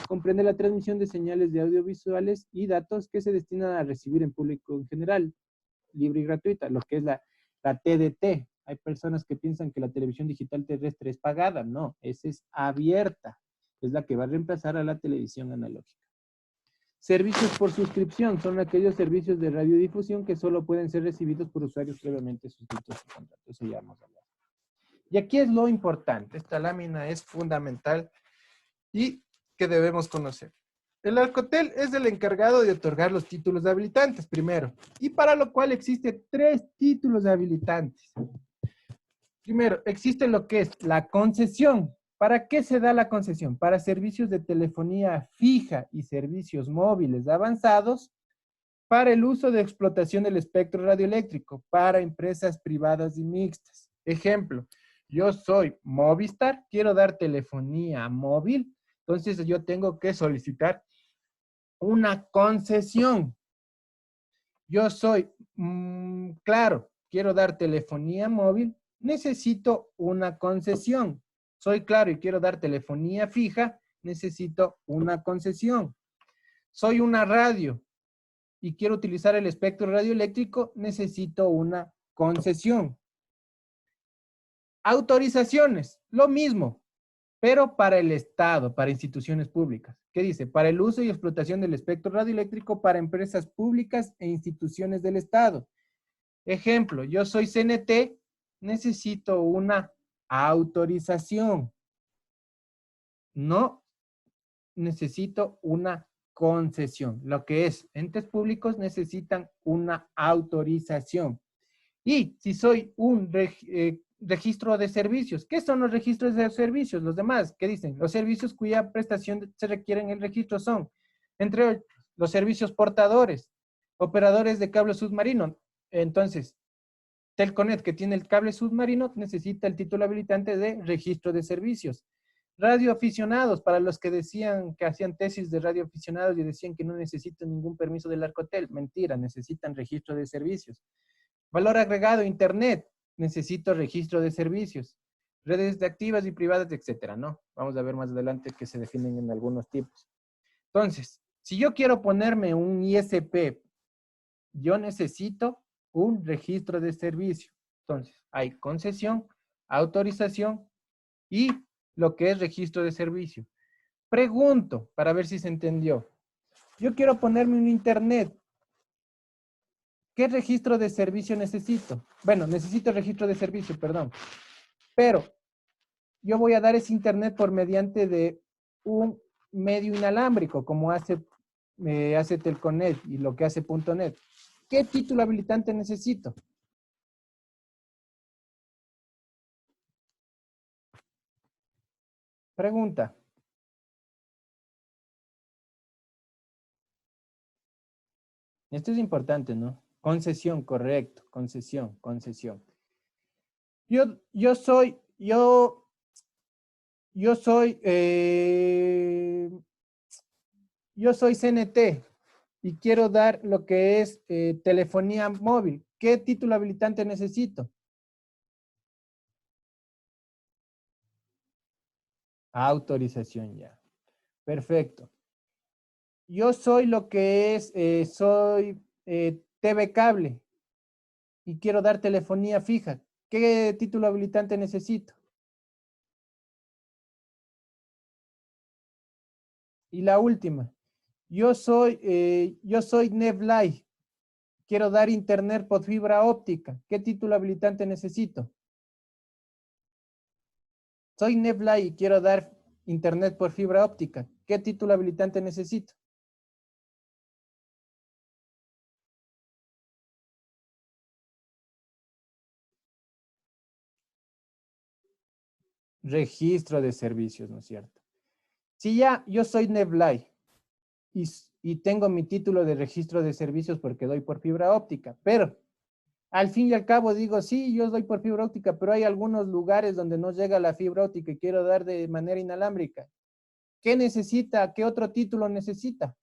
Comprende la transmisión de señales de audiovisuales y datos que se destinan a recibir en público en general, libre y gratuita, lo que es la TDT. Hay personas que piensan que la televisión digital terrestre es pagada. No, esa es abierta. Es la que va a reemplazar a la televisión analógica. Servicios por suscripción son aquellos servicios de radiodifusión que solo pueden ser recibidos por usuarios previamente suscritos a contrato. Eso ya hemos hablado. Y aquí es lo importante. Esta lámina es fundamental y que debemos conocer. El Arcotel es el encargado de otorgar los títulos de habilitantes primero, y para lo cual existe 3 títulos de habilitantes. Primero, existe lo que es la concesión. ¿Para qué se da la concesión? Para servicios de telefonía fija y servicios móviles avanzados, para el uso de explotación del espectro radioeléctrico, para empresas privadas y mixtas. Ejemplo, yo soy Movistar, quiero dar telefonía móvil, entonces yo tengo que solicitar una concesión. Yo soy Claro, quiero dar telefonía móvil, necesito una concesión. Soy Claro y quiero dar telefonía fija, necesito una concesión. Soy una radio y quiero utilizar el espectro radioeléctrico, necesito una concesión. Autorizaciones, lo mismo, pero para el Estado, para instituciones públicas. ¿Qué dice? Para el uso y explotación del espectro radioeléctrico para empresas públicas e instituciones del Estado. Ejemplo, yo soy CNT, necesito una autorización. No necesito una concesión. Lo que es, entes públicos necesitan una autorización. Y si soy un registro de servicios, ¿qué son los registros de servicios? Los demás, ¿qué dicen? Los servicios cuya prestación se requiere en el registro son, entre otros, los servicios portadores, operadores de cable submarino. Entonces, Telconet, que tiene el cable submarino, necesita el título habilitante de registro de servicios. Radioaficionados, para los que decían que hacían tesis de radioaficionados y decían que no necesitan ningún permiso del Arcotel. Mentira, necesitan registro de servicios. Valor agregado, Internet, necesito registro de servicios. Redes de activas y privadas, etcétera, ¿no? Vamos a ver más adelante que se definen en algunos tipos. Entonces, si yo quiero ponerme un ISP, yo necesito un registro de servicio. Entonces, hay concesión, autorización y lo que es registro de servicio. Pregunto, para ver si se entendió. Yo quiero ponerme un Internet. ¿Qué registro de servicio necesito? Bueno, necesito registro de servicio, perdón. Pero yo voy a dar ese internet por mediante de un medio inalámbrico, como hace Telconet y lo que hace .net. ¿Qué título habilitante necesito? Pregunta. Esto es importante, ¿no? Concesión, correcto. Concesión. Yo soy CNT y quiero dar lo que es telefonía móvil. ¿Qué título habilitante necesito? Autorización ya. Perfecto. Yo soy lo que es, soy TV cable y quiero dar telefonía fija. ¿Qué título habilitante necesito? Y la última. Yo soy Nevlai. Quiero dar internet por fibra óptica. ¿Qué título habilitante necesito? Soy Nevlai y quiero dar internet por fibra óptica. ¿Qué título habilitante necesito? Registro de servicios, ¿no es cierto? Si ya yo soy Nevlai y tengo mi título de registro de servicios porque doy por fibra óptica, pero al fin y al cabo digo, sí, yo doy por fibra óptica, pero hay algunos lugares donde no llega la fibra óptica y quiero dar de manera inalámbrica. ¿Qué necesita? ¿Qué otro título necesita?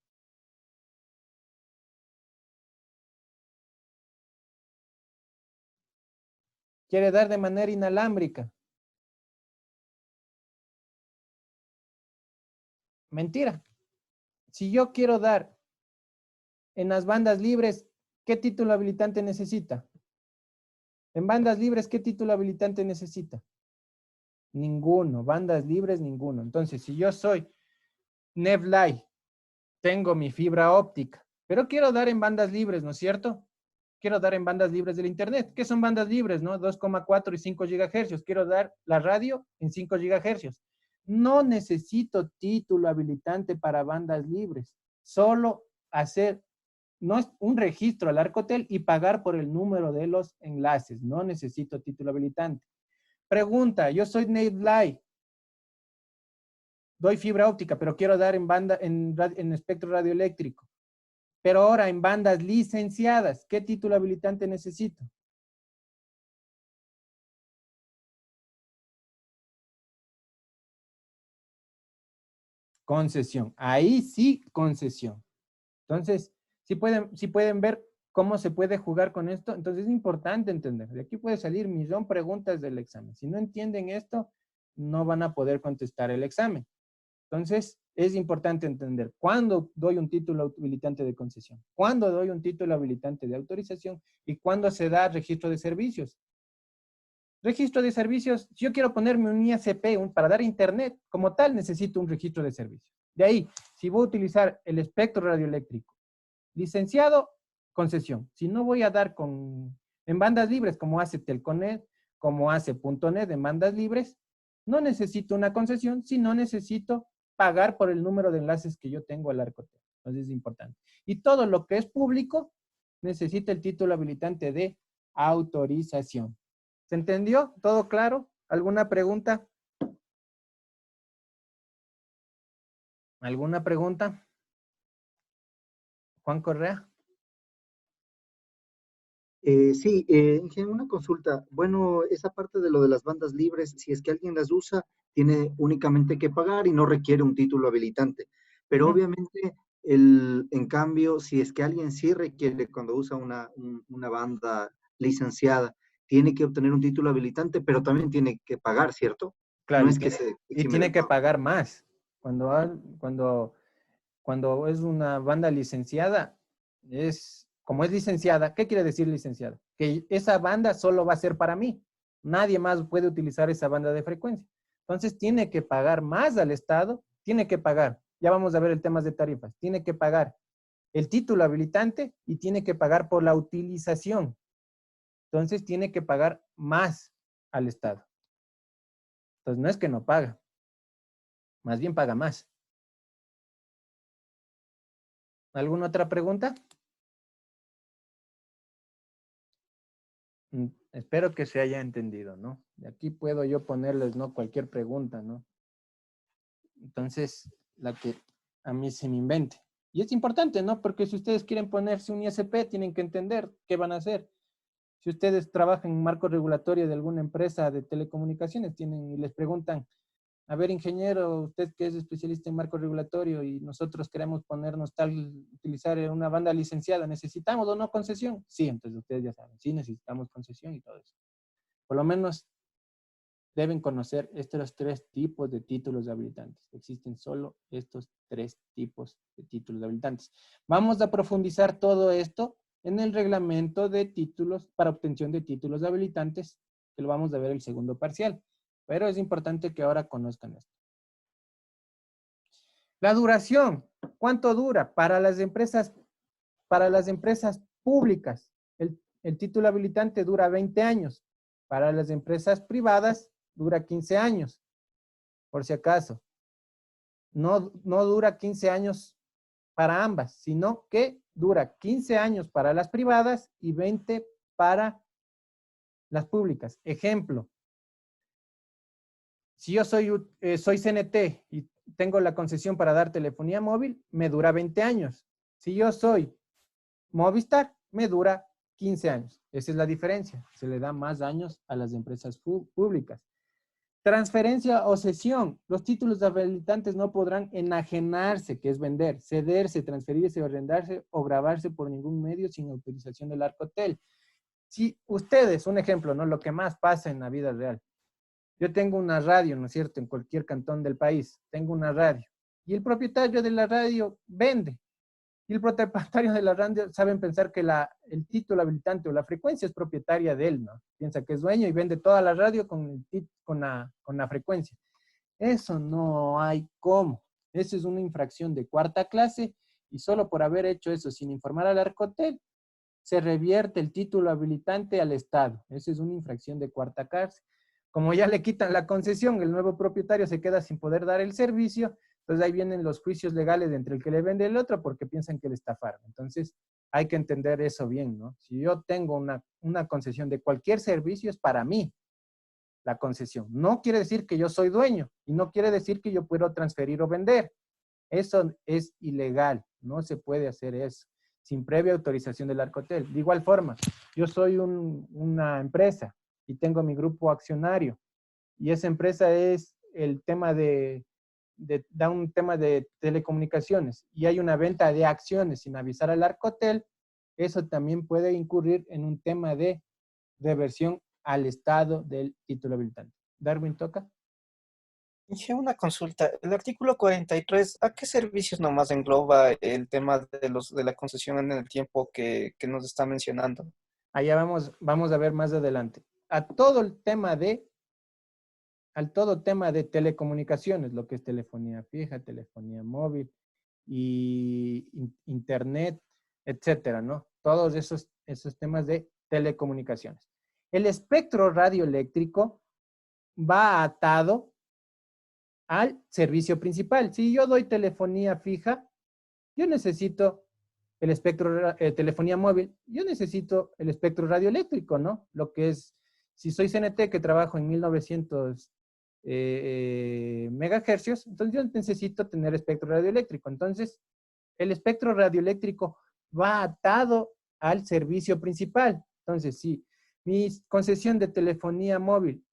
Quiere dar de manera inalámbrica. Mentira. Si yo quiero dar en las bandas libres, ¿qué título habilitante necesita? En bandas libres, ¿qué título habilitante necesita? Ninguno. Bandas libres, ninguno. Entonces, si yo soy Nevlai, tengo mi fibra óptica, pero quiero dar en bandas libres, ¿no es cierto? Quiero dar en bandas libres del internet. ¿Qué son bandas libres, no? 2,4 y 5 gigahercios. Quiero dar la radio en 5 gigahercios. No necesito título habilitante para bandas libres. Solo hacer, no es un registro al Arcotel y pagar por el número de los enlaces. No necesito título habilitante. Pregunta, yo soy Nevlai. Doy fibra óptica, pero quiero dar en banda, en espectro radioeléctrico. Pero ahora en bandas licenciadas, ¿qué título habilitante necesito? Concesión. Ahí sí, concesión. Entonces, si pueden ver cómo se puede jugar con esto, entonces es importante entender. De aquí puede salir millón preguntas del examen. Si no entienden esto, no van a poder contestar el examen. Entonces, es importante entender cuándo doy un título habilitante de concesión, cuándo doy un título habilitante de autorización y cuándo se da registro de servicios. Registro de servicios, si yo quiero ponerme un ISP para dar internet, como tal necesito un registro de servicios. De ahí, si voy a utilizar el espectro radioeléctrico, licenciado, concesión. Si no voy a dar en bandas libres, como hace Telconet, como hace .net en bandas libres, no necesito una concesión, sino necesito pagar por el número de enlaces que yo tengo al Arcotel. Entonces es importante. Y todo lo que es público necesita el título habilitante de autorización. ¿Se entendió? ¿Todo claro? ¿Alguna pregunta? ¿Alguna pregunta? Juan Correa. Sí, una consulta. Bueno, esa parte de lo de las bandas libres, si es que alguien las usa, tiene únicamente que pagar y no requiere un título habilitante. Pero obviamente, en cambio, si es que alguien sí requiere, cuando usa una banda licenciada, tiene que obtener un título habilitante, pero también tiene que pagar, ¿cierto? Claro, No es que se... y tiene que pagar más. Cuando es una banda licenciada, como es licenciada, ¿qué quiere decir licenciada? Que esa banda solo va a ser para mí. Nadie más puede utilizar esa banda de frecuencia. Entonces tiene que pagar más al Estado, tiene que pagar. Ya vamos a ver el tema de tarifas. Tiene que pagar el título habilitante y tiene que pagar por la utilización. Entonces tiene que pagar más al Estado. Entonces no es que no paga, más bien paga más. ¿Alguna otra pregunta? Espero que se haya entendido, ¿no? De aquí puedo yo ponerles, ¿no? Cualquier pregunta, ¿no? Entonces, la que a mí se me invente. Y es importante, ¿no? Porque si ustedes quieren ponerse un ISP, tienen que entender qué van a hacer. Si ustedes trabajan en marco regulatorio de alguna empresa de telecomunicaciones, tienen y les preguntan, a ver, ingeniero, usted que es especialista en marco regulatorio y nosotros queremos ponernos utilizar una banda licenciada, ¿necesitamos o no concesión? Sí, entonces ustedes ya saben, sí necesitamos concesión y todo eso. Por lo menos deben conocer estos 3 tipos de títulos habilitantes. Existen solo estos 3 tipos de títulos habilitantes. Vamos a profundizar todo esto en el reglamento de títulos para obtención de títulos habilitantes, que lo vamos a ver el segundo parcial. Pero es importante que ahora conozcan esto. La duración, ¿cuánto dura? Para las empresas públicas, el título habilitante dura 20 años. Para las empresas privadas, dura 15 años, por si acaso. No dura 15 años para ambas, sino que dura 15 años para las privadas y 20 para las públicas. Ejemplo, si yo soy CNT y tengo la concesión para dar telefonía móvil, me dura 20 años. Si yo soy Movistar, me dura 15 años. Esa es la diferencia. Se le da más años a las empresas públicas. Transferencia o cesión. Los títulos habilitantes no podrán enajenarse, que es vender, cederse, transferirse, arrendarse o grabarse por ningún medio sin autorización del Arcotel. Si ustedes, un ejemplo, ¿no? Lo que más pasa en la vida real. Yo tengo una radio, ¿no es cierto? En cualquier cantón del país. Tengo una radio. Y el propietario de la radio vende. Y el propietario de la radio saben pensar que el título habilitante o la frecuencia es propietaria de él, ¿no? Piensa que es dueño y vende toda la radio con la frecuencia. Eso no hay cómo. Eso es una infracción de 4ª clase y solo por haber hecho eso sin informar al Arcotel, se revierte el título habilitante al Estado. Esa es una infracción de 4ª clase. Como ya le quitan la concesión, el nuevo propietario se queda sin poder dar el servicio. Entonces ahí vienen los juicios legales entre el que le vende y el otro porque piensan que le estafaron. Entonces hay que entender eso bien, ¿no? Si yo tengo una concesión de cualquier servicio, es para mí la concesión. No quiere decir que yo soy dueño y no quiere decir que yo puedo transferir o vender. Eso es ilegal. No se puede hacer eso sin previa autorización del Arcotel. De igual forma, yo soy una empresa y tengo mi grupo accionario y esa empresa es el tema da un tema de telecomunicaciones y hay una venta de acciones sin avisar al Arcotel, eso también puede incurrir en un tema de reversión al estado del título habilitante. Darwin, toca. Dije una consulta. El artículo 43, ¿a qué servicios nomás engloba el tema de la concesión en el tiempo que nos está mencionando? Allá vamos a ver más adelante. A todo tema de telecomunicaciones, lo que es telefonía fija, telefonía móvil y internet, etcétera, ¿no? Todos esos temas de telecomunicaciones. El espectro radioeléctrico va atado al servicio principal. Si yo doy telefonía fija, yo necesito el espectro, telefonía móvil, yo necesito el espectro radioeléctrico, ¿no? Lo que es, si soy CNT que trabajo en 1900 megahercios, entonces yo necesito tener espectro radioeléctrico. Entonces, el espectro radioeléctrico va atado al servicio principal. Entonces, si mi concesión de telefonía móvil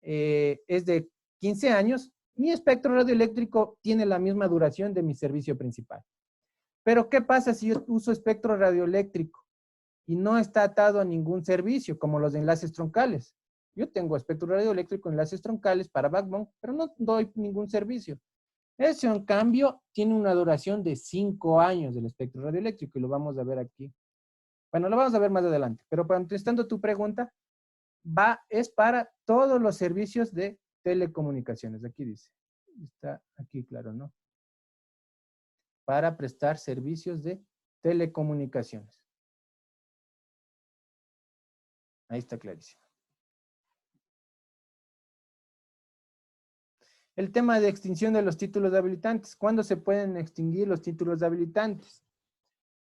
es de 15 años, mi espectro radioeléctrico tiene la misma duración de mi servicio principal. Pero, ¿qué pasa si yo uso espectro radioeléctrico y no está atado a ningún servicio, como los enlaces troncales? Yo tengo espectro radioeléctrico, enlaces troncales para backbone, pero no doy ningún servicio. Eso, en cambio, tiene una duración de 5 años del espectro radioeléctrico y lo vamos a ver aquí. Bueno, lo vamos a ver más adelante, pero contestando tu pregunta, es para todos los servicios de telecomunicaciones. Aquí dice, está aquí claro, ¿no? Para prestar servicios de telecomunicaciones. Ahí está clarísimo. El tema de extinción de los títulos de habilitantes. ¿Cuándo se pueden extinguir los títulos de habilitantes?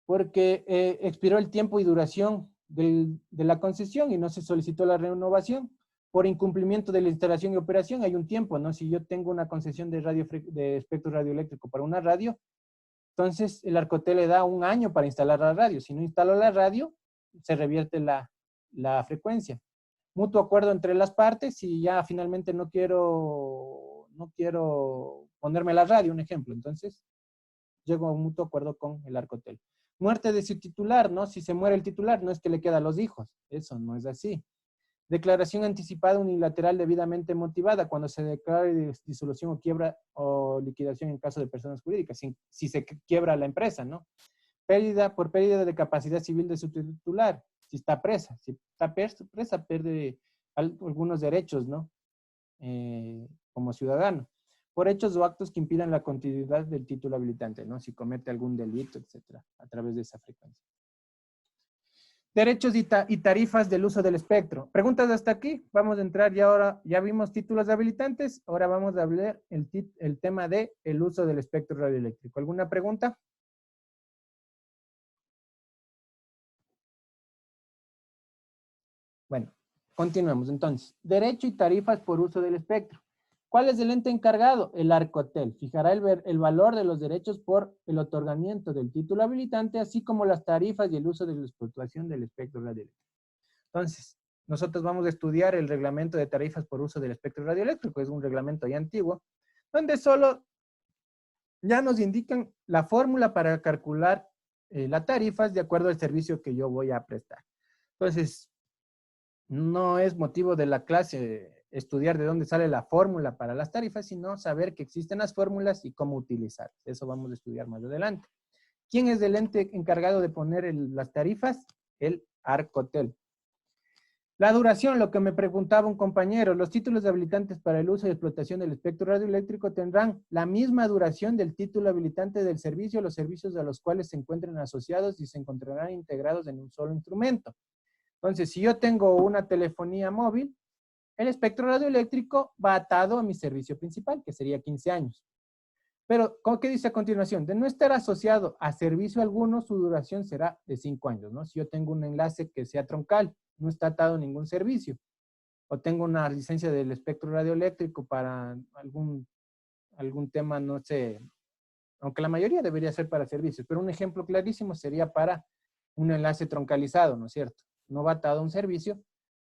Porque expiró el tiempo y duración de la concesión y no se solicitó la renovación. Por incumplimiento de la instalación y operación hay un tiempo, ¿no? Si yo tengo una concesión de espectro radioeléctrico para una radio, entonces el Arcotel le da un año para instalar la radio. Si no instalo la radio, se revierte la frecuencia. Mutuo acuerdo entre las partes y ya finalmente no quiero ponerme la radio, un ejemplo. Entonces, llego a un mutuo acuerdo con el Arcotel. Muerte de su titular, ¿no? Si se muere el titular, no es que le queda a los hijos. Eso no es así. Declaración anticipada unilateral debidamente motivada cuando se declare disolución o quiebra o liquidación en caso de personas jurídicas, si se quiebra la empresa, ¿no? Por pérdida de capacidad civil de su titular, si está presa. Si está presa, pierde algunos derechos, ¿no? Como ciudadano. Por hechos o actos que impidan la continuidad del título habilitante, ¿no? Si comete algún delito, etcétera, a través de esa frecuencia. Derechos y tarifas del uso del espectro. ¿Preguntas hasta aquí? Vamos a entrar ya ahora, ya vimos títulos habilitantes, ahora vamos a hablar el tema de el uso del espectro radioeléctrico. ¿Alguna pregunta? Bueno, continuemos entonces. Derecho y tarifas por uso del espectro. ¿Cuál es el ente encargado? El Arcotel. Fijará el valor de los derechos por el otorgamiento del título habilitante, así como las tarifas y el uso de la explotación del espectro radioeléctrico. Entonces, nosotros vamos a estudiar el reglamento de tarifas por uso del espectro radioeléctrico. Es un reglamento ya antiguo, donde solo ya nos indican la fórmula para calcular las tarifas de acuerdo al servicio que yo voy a prestar. Entonces, no es motivo de la clase estudiar de dónde sale la fórmula para las tarifas, sino saber que existen las fórmulas y cómo utilizarlas. Eso vamos a estudiar más adelante. ¿Quién es el ente encargado de poner las tarifas? El Arcotel. La duración, lo que me preguntaba un compañero, los títulos habilitantes para el uso y explotación del espectro radioeléctrico tendrán la misma duración del título habilitante del servicio, los servicios a los cuales se encuentren asociados y se encontrarán integrados en un solo instrumento. Entonces, si yo tengo una telefonía móvil, el espectro radioeléctrico va atado a mi servicio principal, que sería 15 años. Pero, ¿qué dice a continuación? De no estar asociado a servicio alguno, su duración será de 5 años, ¿no? Si yo tengo un enlace que sea troncal, no está atado a ningún servicio, o tengo una licencia del espectro radioeléctrico para algún tema, no sé, aunque la mayoría debería ser para servicios, pero un ejemplo clarísimo sería para un enlace troncalizado, ¿no es cierto? No va atado a un servicio,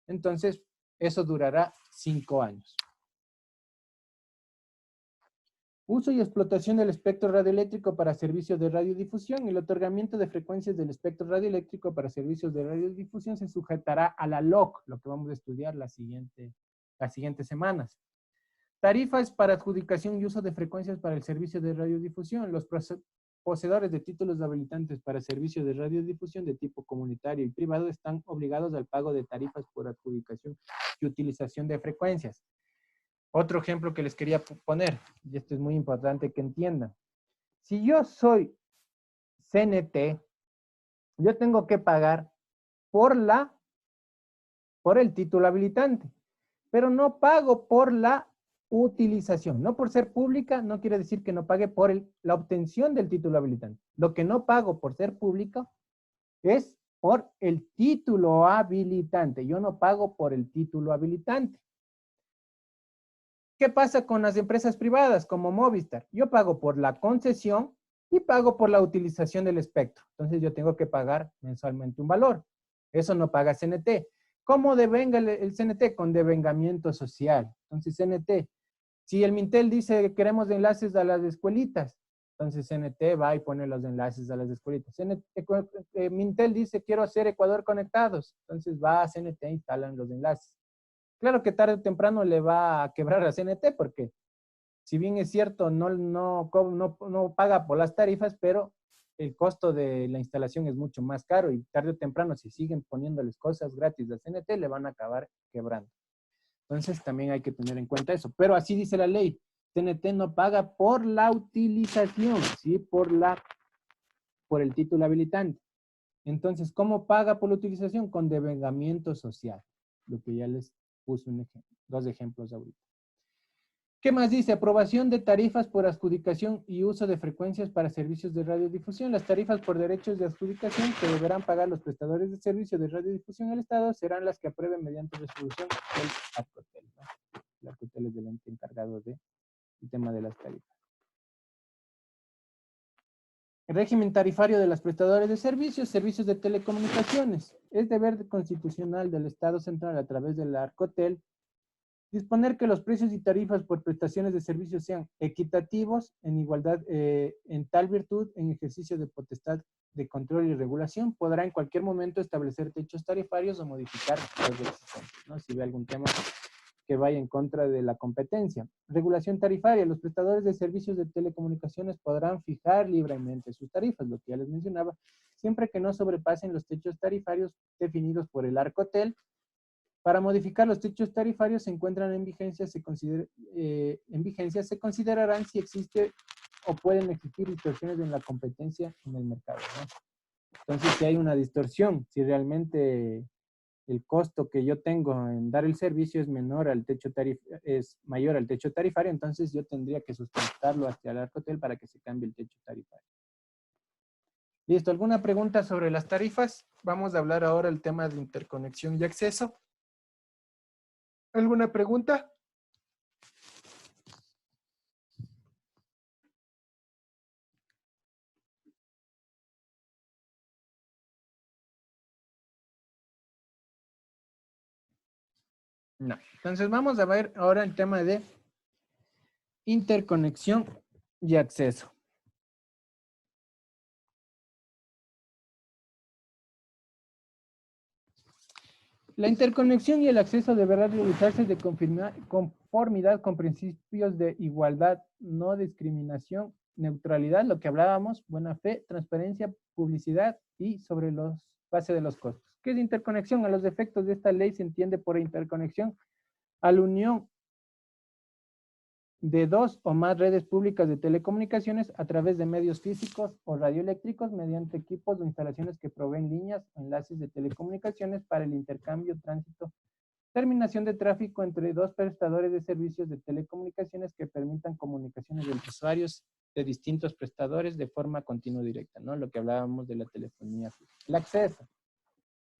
entonces eso durará 5 años. Uso y explotación del espectro radioeléctrico para servicios de radiodifusión. El otorgamiento de frecuencias del espectro radioeléctrico para servicios de radiodifusión se sujetará a la LOC, lo que vamos a estudiar las siguientes semanas. Tarifas para adjudicación y uso de frecuencias para el servicio de radiodifusión. Los poseedores de títulos habilitantes para servicios de radiodifusión de tipo comunitario y privado están obligados al pago de tarifas por adjudicación y utilización de frecuencias. Otro ejemplo que les quería poner, y esto es muy importante que entiendan. Si yo soy CNT, yo tengo que pagar por el título habilitante, pero no pago por la utilización. No por ser pública, no quiere decir que no pague por la obtención del título habilitante. Lo que no pago por ser pública es por el título habilitante. Yo no pago por el título habilitante. ¿Qué pasa con las empresas privadas como Movistar? Yo pago por la concesión y pago por la utilización del espectro. Entonces yo tengo que pagar mensualmente un valor. Eso no paga CNT. ¿Cómo devenga el CNT? Con devengamiento social. Entonces CNT, si el Mintel dice que queremos enlaces a las escuelitas, entonces CNT va y pone los enlaces a las escuelitas. Mintel dice quiero hacer Ecuador conectados, entonces va a CNT e instalan los enlaces. Claro que tarde o temprano le va a quebrar a CNT porque si bien es cierto no paga por las tarifas, pero el costo de la instalación es mucho más caro y tarde o temprano si siguen poniéndoles cosas gratis a CNT le van a acabar quebrando. Entonces también hay que tener en cuenta eso. Pero así dice la ley, CNT no paga por la utilización, ¿sí? Por el título habilitante. Entonces, ¿cómo paga por la utilización? Con devengamiento social, lo que ya les puse dos ejemplos ahorita. ¿Qué más dice? Aprobación de tarifas por adjudicación y uso de frecuencias para servicios de radiodifusión. Las tarifas por derechos de adjudicación que deberán pagar los prestadores de servicios de radiodifusión al Estado serán las que aprueben mediante resolución del ARCOTEL, ¿no? El ARCOTEL es el ente encargado del tema de las tarifas. El régimen tarifario de los prestadores de servicios, servicios de telecomunicaciones. Es deber constitucional del Estado central a través del ARCOTEL disponer que los precios y tarifas por prestaciones de servicios sean equitativos, en igualdad, en tal virtud, en ejercicio de potestad de control y regulación, podrá en cualquier momento establecer techos tarifarios o modificar los existentes, ¿no? Si ve algún tema que vaya en contra de la competencia. Regulación tarifaria. Los prestadores de servicios de telecomunicaciones podrán fijar libremente sus tarifas, lo que ya les mencionaba, siempre que no sobrepasen los techos tarifarios definidos por el ARCOTEL. Para modificar los techos tarifarios se encuentran en vigencia, se considerarán si existe o pueden existir distorsiones en la competencia en el mercado, ¿no? Entonces, si hay una distorsión, si realmente el costo que yo tengo en dar el servicio es menor al techo es mayor al techo tarifario, entonces yo tendría que sustentarlo hacia el ARCOTEL para que se cambie el techo tarifario. Listo, ¿alguna pregunta sobre las tarifas? Vamos a hablar ahora del tema de interconexión y acceso. ¿Alguna pregunta? No. Entonces vamos a ver ahora el tema de interconexión y acceso. La interconexión y el acceso deberá realizarse de conformidad con principios de igualdad, no discriminación, neutralidad, lo que hablábamos, buena fe, transparencia, publicidad y sobre los base de los costos. ¿Qué es interconexión? A los efectos de esta ley se entiende por interconexión a la unión de dos o más redes públicas de telecomunicaciones a través de medios físicos o radioeléctricos mediante equipos o instalaciones que proveen líneas o enlaces de telecomunicaciones para el intercambio, tránsito, terminación de tráfico entre dos prestadores de servicios de telecomunicaciones que permitan comunicaciones de usuarios de distintos prestadores de forma continua directa, ¿no? Lo que hablábamos de la telefonía física. El acceso.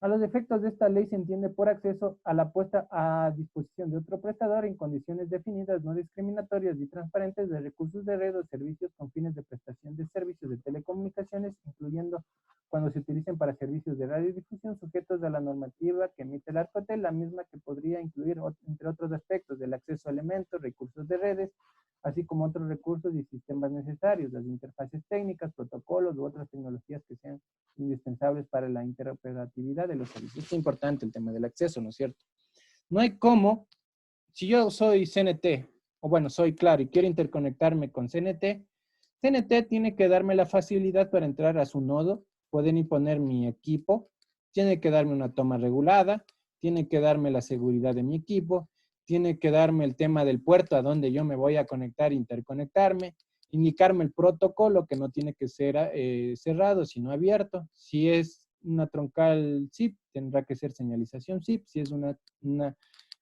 A los efectos de esta ley se entiende por acceso a la puesta a disposición de otro prestador en condiciones definidas, no discriminatorias y transparentes de recursos de red o servicios con fines de prestación de servicios de telecomunicaciones, incluyendo cuando se utilicen para servicios de radiodifusión sujetos a la normativa que emite el ARCOTEL, la misma que podría incluir, entre otros aspectos, del acceso a elementos, recursos de redes, así como otros recursos y sistemas necesarios, las interfaces técnicas, protocolos u otras tecnologías que sean indispensables para la interoperatividad de los servicios. Es importante el tema del acceso, ¿no es cierto? No hay cómo, si yo soy CNT, o bueno, soy Claro y quiero interconectarme con CNT, CNT tiene que darme la facilidad para entrar a su nodo, pueden imponer mi equipo, tiene que darme una toma regulada, tiene que darme la seguridad de mi equipo, tiene que darme el tema del puerto a donde yo me voy a conectar, interconectarme, indicarme el protocolo que no tiene que ser cerrado, sino abierto. Si es una troncal SIP, tendrá que ser señalización SIP. Si es un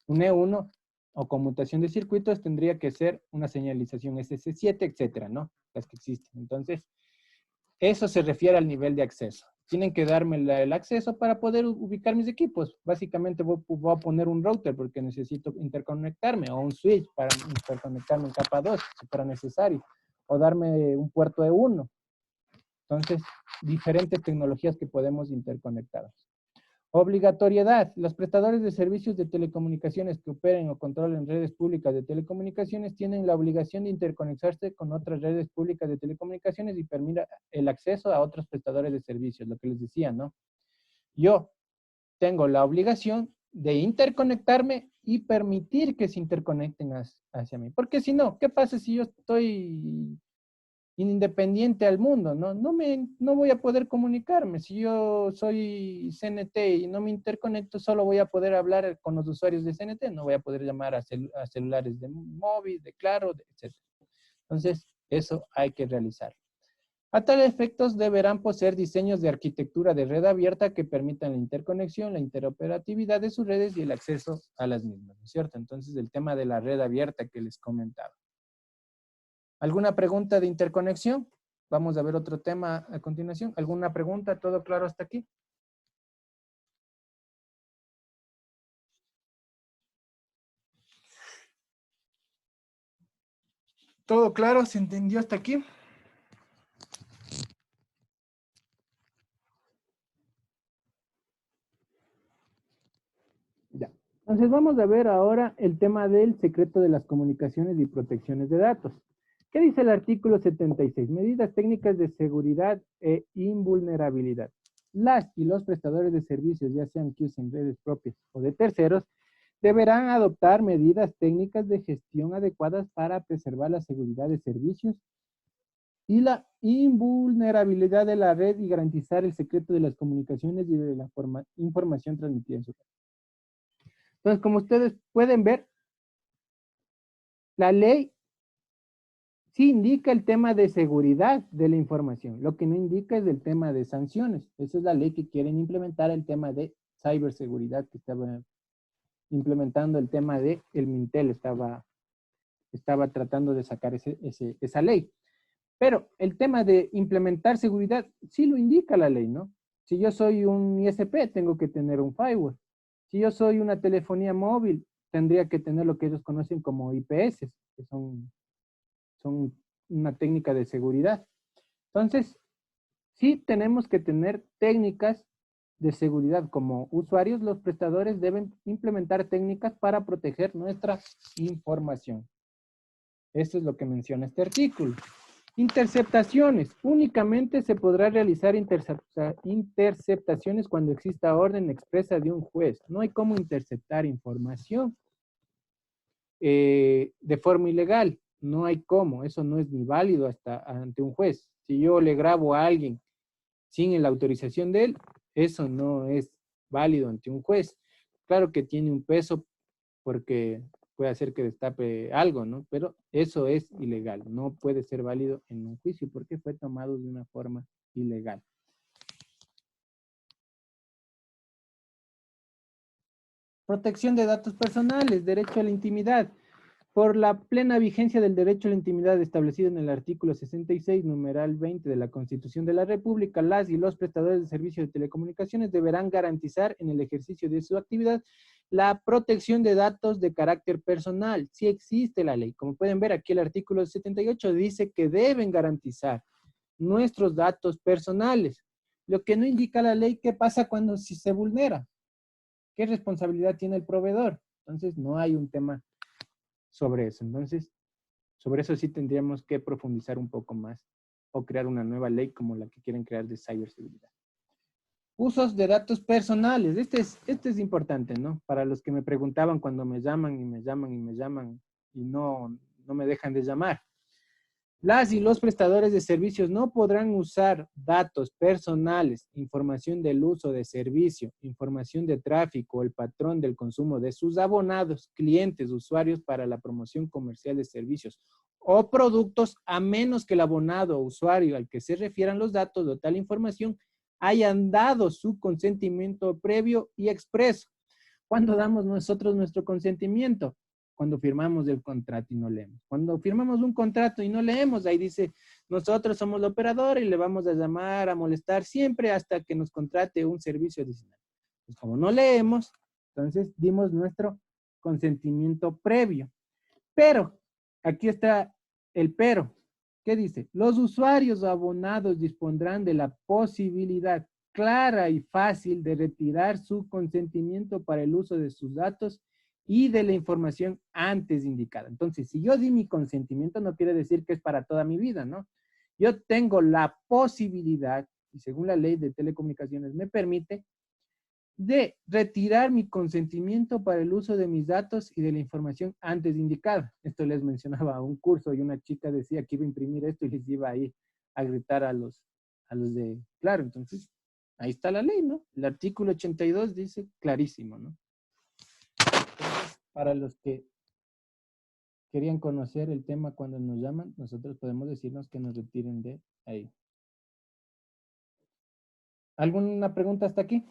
E1 o conmutación de circuitos, tendría que ser una señalización SS7, etcétera, ¿no? Las que existen. Entonces, eso se refiere al nivel de acceso. Tienen que darme el acceso para poder ubicar mis equipos. Básicamente voy a poner un router porque necesito interconectarme, o un switch para interconectarme en capa 2 si fuera necesario, o darme un puerto E1. Entonces, diferentes tecnologías que podemos interconectar. Obligatoriedad. Los prestadores de servicios de telecomunicaciones que operen o controlen redes públicas de telecomunicaciones tienen la obligación de interconectarse con otras redes públicas de telecomunicaciones y permita el acceso a otros prestadores de servicios, lo que les decía, ¿no? Yo tengo la obligación de interconectarme y permitir que se interconecten hacia mí. Porque si no, ¿qué pasa si yo estoy independiente al mundo? No voy a poder comunicarme. Si yo soy CNT y no me interconecto, solo voy a poder hablar con los usuarios de CNT, no voy a poder llamar a celulares de móvil, de Claro, etc. Entonces, eso hay que realizar. A tal efectos deberán poseer diseños de arquitectura de red abierta que permitan la interconexión, la interoperatividad de sus redes y el acceso a las mismas, ¿no es cierto? Entonces, el tema de la red abierta que les comentaba. ¿Alguna pregunta de interconexión? Vamos a ver otro tema a continuación. ¿Alguna pregunta? ¿Todo claro hasta aquí? ¿Todo claro? ¿Se entendió hasta aquí? Ya. Entonces vamos a ver ahora el tema del secreto de las comunicaciones y protecciones de datos. ¿Qué dice el artículo 76? Medidas técnicas de seguridad e invulnerabilidad. Las y los prestadores de servicios, ya sean que usen redes propias o de terceros, deberán adoptar medidas técnicas de gestión adecuadas para preservar la seguridad de servicios y la invulnerabilidad de la red y garantizar el secreto de las comunicaciones y de la información transmitida en su red. Entonces, como ustedes pueden ver, la ley sí indica el tema de seguridad de la información. Lo que no indica es el tema de sanciones. Esa es la ley que quieren implementar, el tema de ciberseguridad que estaba implementando el tema de el Mintel, estaba tratando de sacar esa ley. Pero el tema de implementar seguridad sí lo indica la ley, ¿no? Si yo soy un ISP, tengo que tener un firewall. Si yo soy una telefonía móvil, tendría que tener lo que ellos conocen como IPS, que son una técnica de seguridad. Entonces, sí tenemos que tener técnicas de seguridad. Como usuarios, los prestadores deben implementar técnicas para proteger nuestra información. Esto es lo que menciona este artículo. Interceptaciones. Únicamente se podrá realizar interceptaciones cuando exista orden expresa de un juez. No hay cómo interceptar información de forma ilegal. No hay cómo. Eso no es ni válido hasta ante un juez. Si yo le grabo a alguien sin la autorización de él, eso no es válido ante un juez. Claro que tiene un peso porque puede hacer que destape algo, ¿no? Pero eso es ilegal. No puede ser válido en un juicio porque fue tomado de una forma ilegal. Protección de datos personales, derecho a la intimidad. Por la plena vigencia del derecho a la intimidad establecido en el artículo 66, numeral 20 de la Constitución de la República, las y los prestadores de servicios de telecomunicaciones deberán garantizar en el ejercicio de su actividad la protección de datos de carácter personal. Sí existe la ley. Como pueden ver aquí el artículo 78 dice que deben garantizar nuestros datos personales. Lo que no indica la ley, ¿qué pasa cuando si se vulnera? ¿Qué responsabilidad tiene el proveedor? Entonces no hay un tema sobre eso. Entonces, sobre eso sí tendríamos que profundizar un poco más o crear una nueva ley como la que quieren crear de ciberseguridad. Usos de datos personales. Este es importante, ¿no? Para los que me preguntaban cuando me llaman y no me dejan de llamar. Las y los prestadores de servicios no podrán usar datos personales, información del uso de servicio, información de tráfico o el patrón del consumo de sus abonados, clientes, usuarios para la promoción comercial de servicios o productos, a menos que el abonado o usuario al que se refieran los datos de tal información hayan dado su consentimiento previo y expreso. ¿Cuándo damos nosotros nuestro consentimiento? Cuando firmamos el contrato y no leemos. Cuando firmamos un contrato y no leemos, ahí dice, nosotros somos el operador y le vamos a llamar, a molestar siempre hasta que nos contrate un servicio adicional. Pues como no leemos, entonces dimos nuestro consentimiento previo. Pero, aquí está el pero. ¿Qué dice? Los usuarios o abonados dispondrán de la posibilidad clara y fácil de retirar su consentimiento para el uso de sus datos y de la información antes indicada. Entonces, si yo di mi consentimiento, no quiere decir que es para toda mi vida, ¿no? Yo tengo la posibilidad, y según la ley de telecomunicaciones me permite, de retirar mi consentimiento para el uso de mis datos y de la información antes indicada. Esto les mencionaba a un curso y una chica decía que iba a imprimir esto y les iba a ir a gritar a los de, claro, entonces, ahí está la ley, ¿no? El artículo 82 dice clarísimo, ¿no? Para los que querían conocer el tema cuando nos llaman, nosotros podemos decirnos que nos retiren de ahí. ¿Alguna pregunta hasta aquí?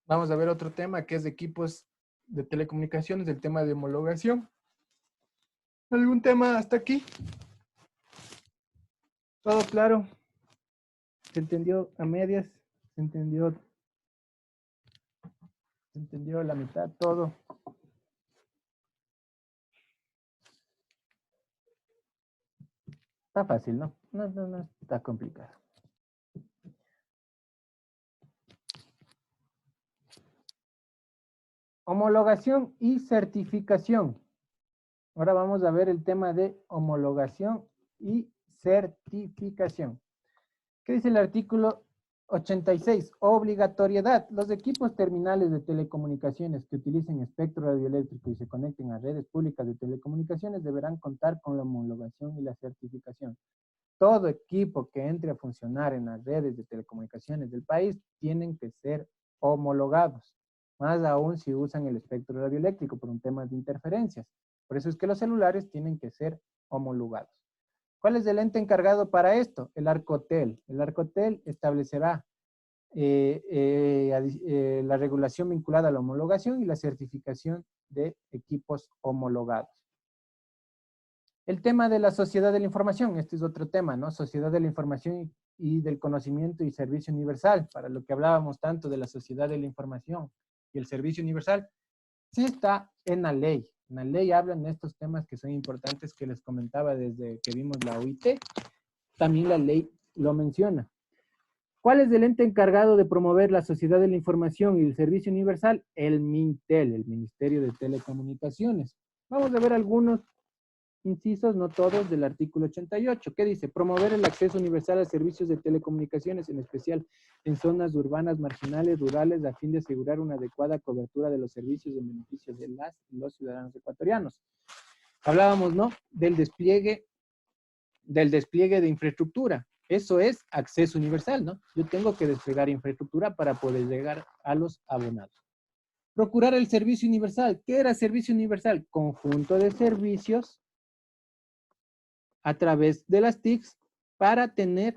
Vamos a ver otro tema que es de equipos de telecomunicaciones, el tema de homologación. ¿Algún tema hasta aquí? ¿Todo claro? ¿Se entendió a medias? ¿Se entendió la mitad? Todo. Está fácil, ¿no? No está complicado. Homologación y certificación. Ahora vamos a ver el tema de homologación y certificación. ¿Qué dice el artículo 86? Obligatoriedad. Los equipos terminales de telecomunicaciones que utilicen espectro radioeléctrico y se conecten a redes públicas de telecomunicaciones deberán contar con la homologación y la certificación. Todo equipo que entre a funcionar en las redes de telecomunicaciones del país tienen que ser homologados. Más aún si usan el espectro radioeléctrico por un tema de interferencias. Por eso es que los celulares tienen que ser homologados. ¿Cuál es el ente encargado para esto? El Arcotel. El Arcotel establecerá la regulación vinculada a la homologación y la certificación de equipos homologados. El tema de la sociedad de la información, este es otro tema, ¿no? Sociedad de la información y del conocimiento y servicio universal, para lo que hablábamos tanto de la sociedad de la información y el servicio universal, sí está en la ley. En la ley hablan de estos temas que son importantes que les comentaba desde que vimos la OIT. También la ley lo menciona. ¿Cuál es el ente encargado de promover la sociedad de la información y el servicio universal? El MINTEL, el Ministerio de Telecomunicaciones. Vamos a ver algunos incisos, no todos, del artículo 88. ¿Qué dice? Promover el acceso universal a servicios de telecomunicaciones, en especial en zonas urbanas, marginales, rurales, a fin de asegurar una adecuada cobertura de los servicios en beneficio de las y los ciudadanos ecuatorianos. Hablábamos, ¿no? Del despliegue de infraestructura. Eso es acceso universal, ¿no? Yo tengo que desplegar infraestructura para poder llegar a los abonados. Procurar el servicio universal. ¿Qué era servicio universal? Conjunto de servicios a través de las TICs para tener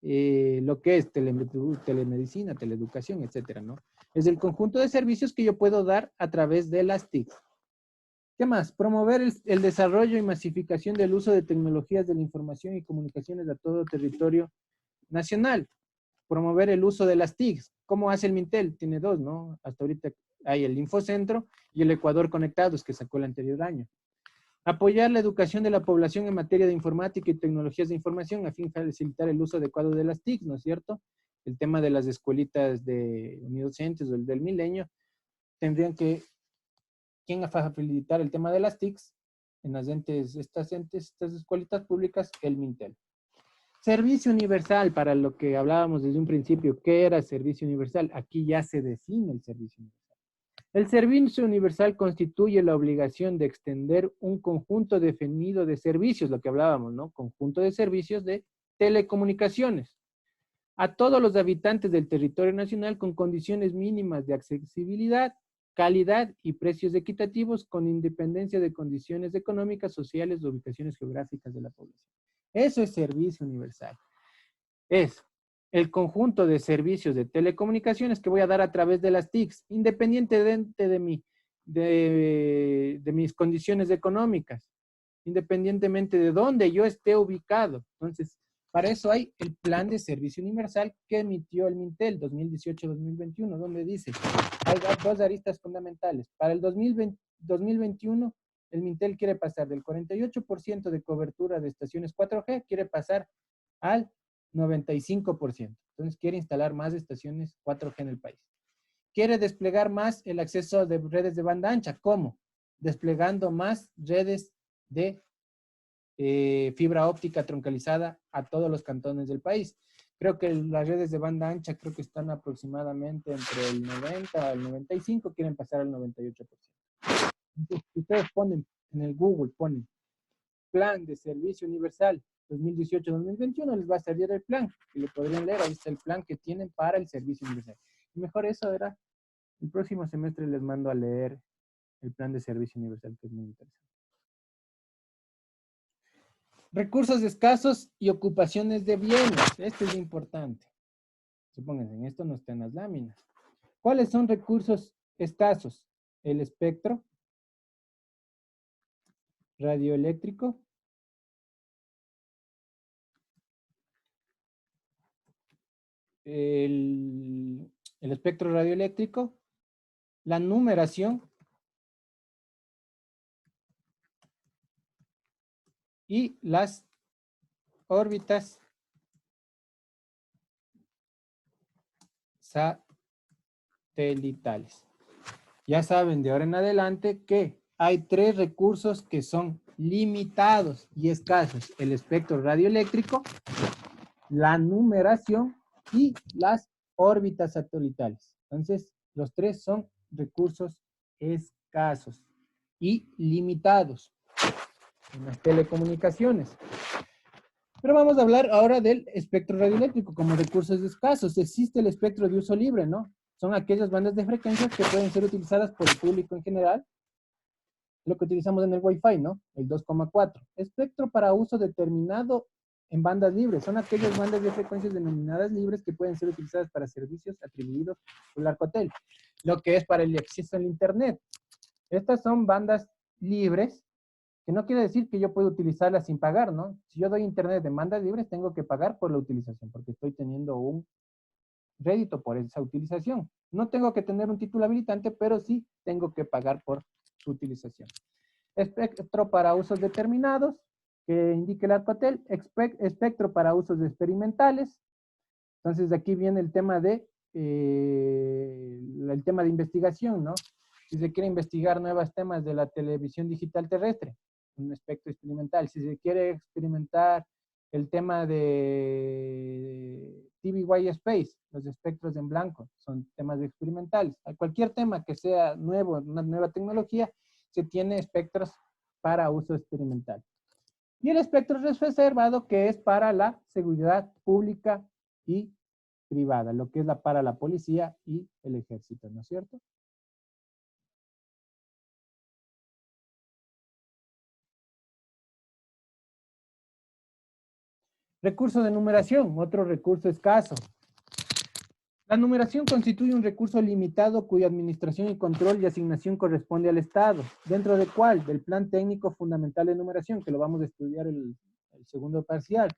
lo que es telemedicina, teleeducación, etcétera, ¿no? Es el conjunto de servicios que yo puedo dar a través de las TICs. ¿Qué más? Promover el desarrollo y masificación del uso de tecnologías de la información y comunicaciones a todo territorio nacional. Promover el uso de las TICs. ¿Cómo hace el Mintel? Tiene dos, ¿no? Hasta ahorita hay el Infocentro y el Ecuador Conectados, que sacó el anterior año. Apoyar la educación de la población en materia de informática y tecnologías de información a fin de facilitar el uso adecuado de las TICs, ¿no es cierto? El tema de las escuelitas de unidocentes o el del milenio, tendrían que, ¿quién va a facilitar el tema de las TICs? En las estas escuelitas públicas, el Mintel. Servicio universal, para lo que hablábamos desde un principio, ¿qué era servicio universal? Aquí ya se define el servicio universal. El servicio universal constituye la obligación de extender un conjunto definido de servicios, lo que hablábamos, ¿no? Conjunto de servicios de telecomunicaciones a todos los habitantes del territorio nacional con condiciones mínimas de accesibilidad, calidad y precios equitativos con independencia de condiciones económicas, sociales o ubicaciones geográficas de la población. Eso es servicio universal. Es el conjunto de servicios de telecomunicaciones que voy a dar a través de las TICs, independientemente de mis condiciones económicas, independientemente de dónde yo esté ubicado. Entonces, para eso hay el Plan de Servicio Universal que emitió el Mintel 2018-2021, donde dice, hay dos aristas fundamentales. Para el 2021, el Mintel quiere pasar del 48% de cobertura de estaciones 4G, quiere pasar al 95%. Entonces quiere instalar más estaciones 4G en el país. Quiere desplegar más el acceso de redes de banda ancha. ¿Cómo? Desplegando más redes de fibra óptica troncalizada a todos los cantones del país. Creo que las redes de banda ancha creo que están aproximadamente entre el 90 al 95, quieren pasar al 98%. Entonces, si ustedes ponen en el Google, ponen Plan de Servicio Universal 2018-2021, les va a salir el plan, que lo podrían leer, ahí está el plan que tienen para el servicio universal. Y mejor eso era, el próximo semestre les mando a leer el plan de servicio universal, que es muy interesante. Recursos escasos y ocupaciones de bienes. Esto es importante. Supónganse, en esto no está en las láminas. ¿Cuáles son recursos escasos? El espectro radioeléctrico, el espectro radioeléctrico, la numeración y las órbitas satelitales. Ya saben de ahora en adelante que hay 3 recursos que son limitados y escasos. El espectro radioeléctrico, la numeración y las órbitas satelitales. Entonces, los 3 son recursos escasos y limitados en las telecomunicaciones. Pero vamos a hablar ahora del espectro radioeléctrico como recursos escasos. Existe el espectro de uso libre, ¿no? Son aquellas bandas de frecuencias que pueden ser utilizadas por el público en general. Lo que utilizamos en el Wi-Fi, ¿no? El 2,4. Espectro para uso determinado en bandas libres. Son aquellas bandas de frecuencias denominadas libres que pueden ser utilizadas para servicios atribuidos por el Arcotel. Lo que es para el acceso al Internet. Estas son bandas libres, que no quiere decir que yo puedo utilizarlas sin pagar, ¿no? Si yo doy Internet de bandas libres, tengo que pagar por la utilización, porque estoy teniendo un rédito por esa utilización. No tengo que tener un título habilitante, pero sí tengo que pagar por su utilización. Espectro para usos determinados, que indique el Arcotel. Espectro para usos experimentales. Entonces, de aquí viene el tema de investigación, ¿no? Si se quiere investigar nuevos temas de la televisión digital terrestre, un espectro experimental. Si se quiere experimentar el tema de TVY Space, los espectros en blanco, son temas experimentales. Cualquier tema que sea nuevo, una nueva tecnología, se tiene espectros para uso experimental. Y el espectro reservado, que es para la seguridad pública y privada, lo que es para la policía y el ejército, ¿no es cierto? Recurso de numeración, otro recurso escaso. La numeración constituye un recurso limitado cuya administración y control y asignación corresponde al Estado. ¿Dentro de cuál? Del plan técnico fundamental de numeración, que lo vamos a estudiar el segundo parcial.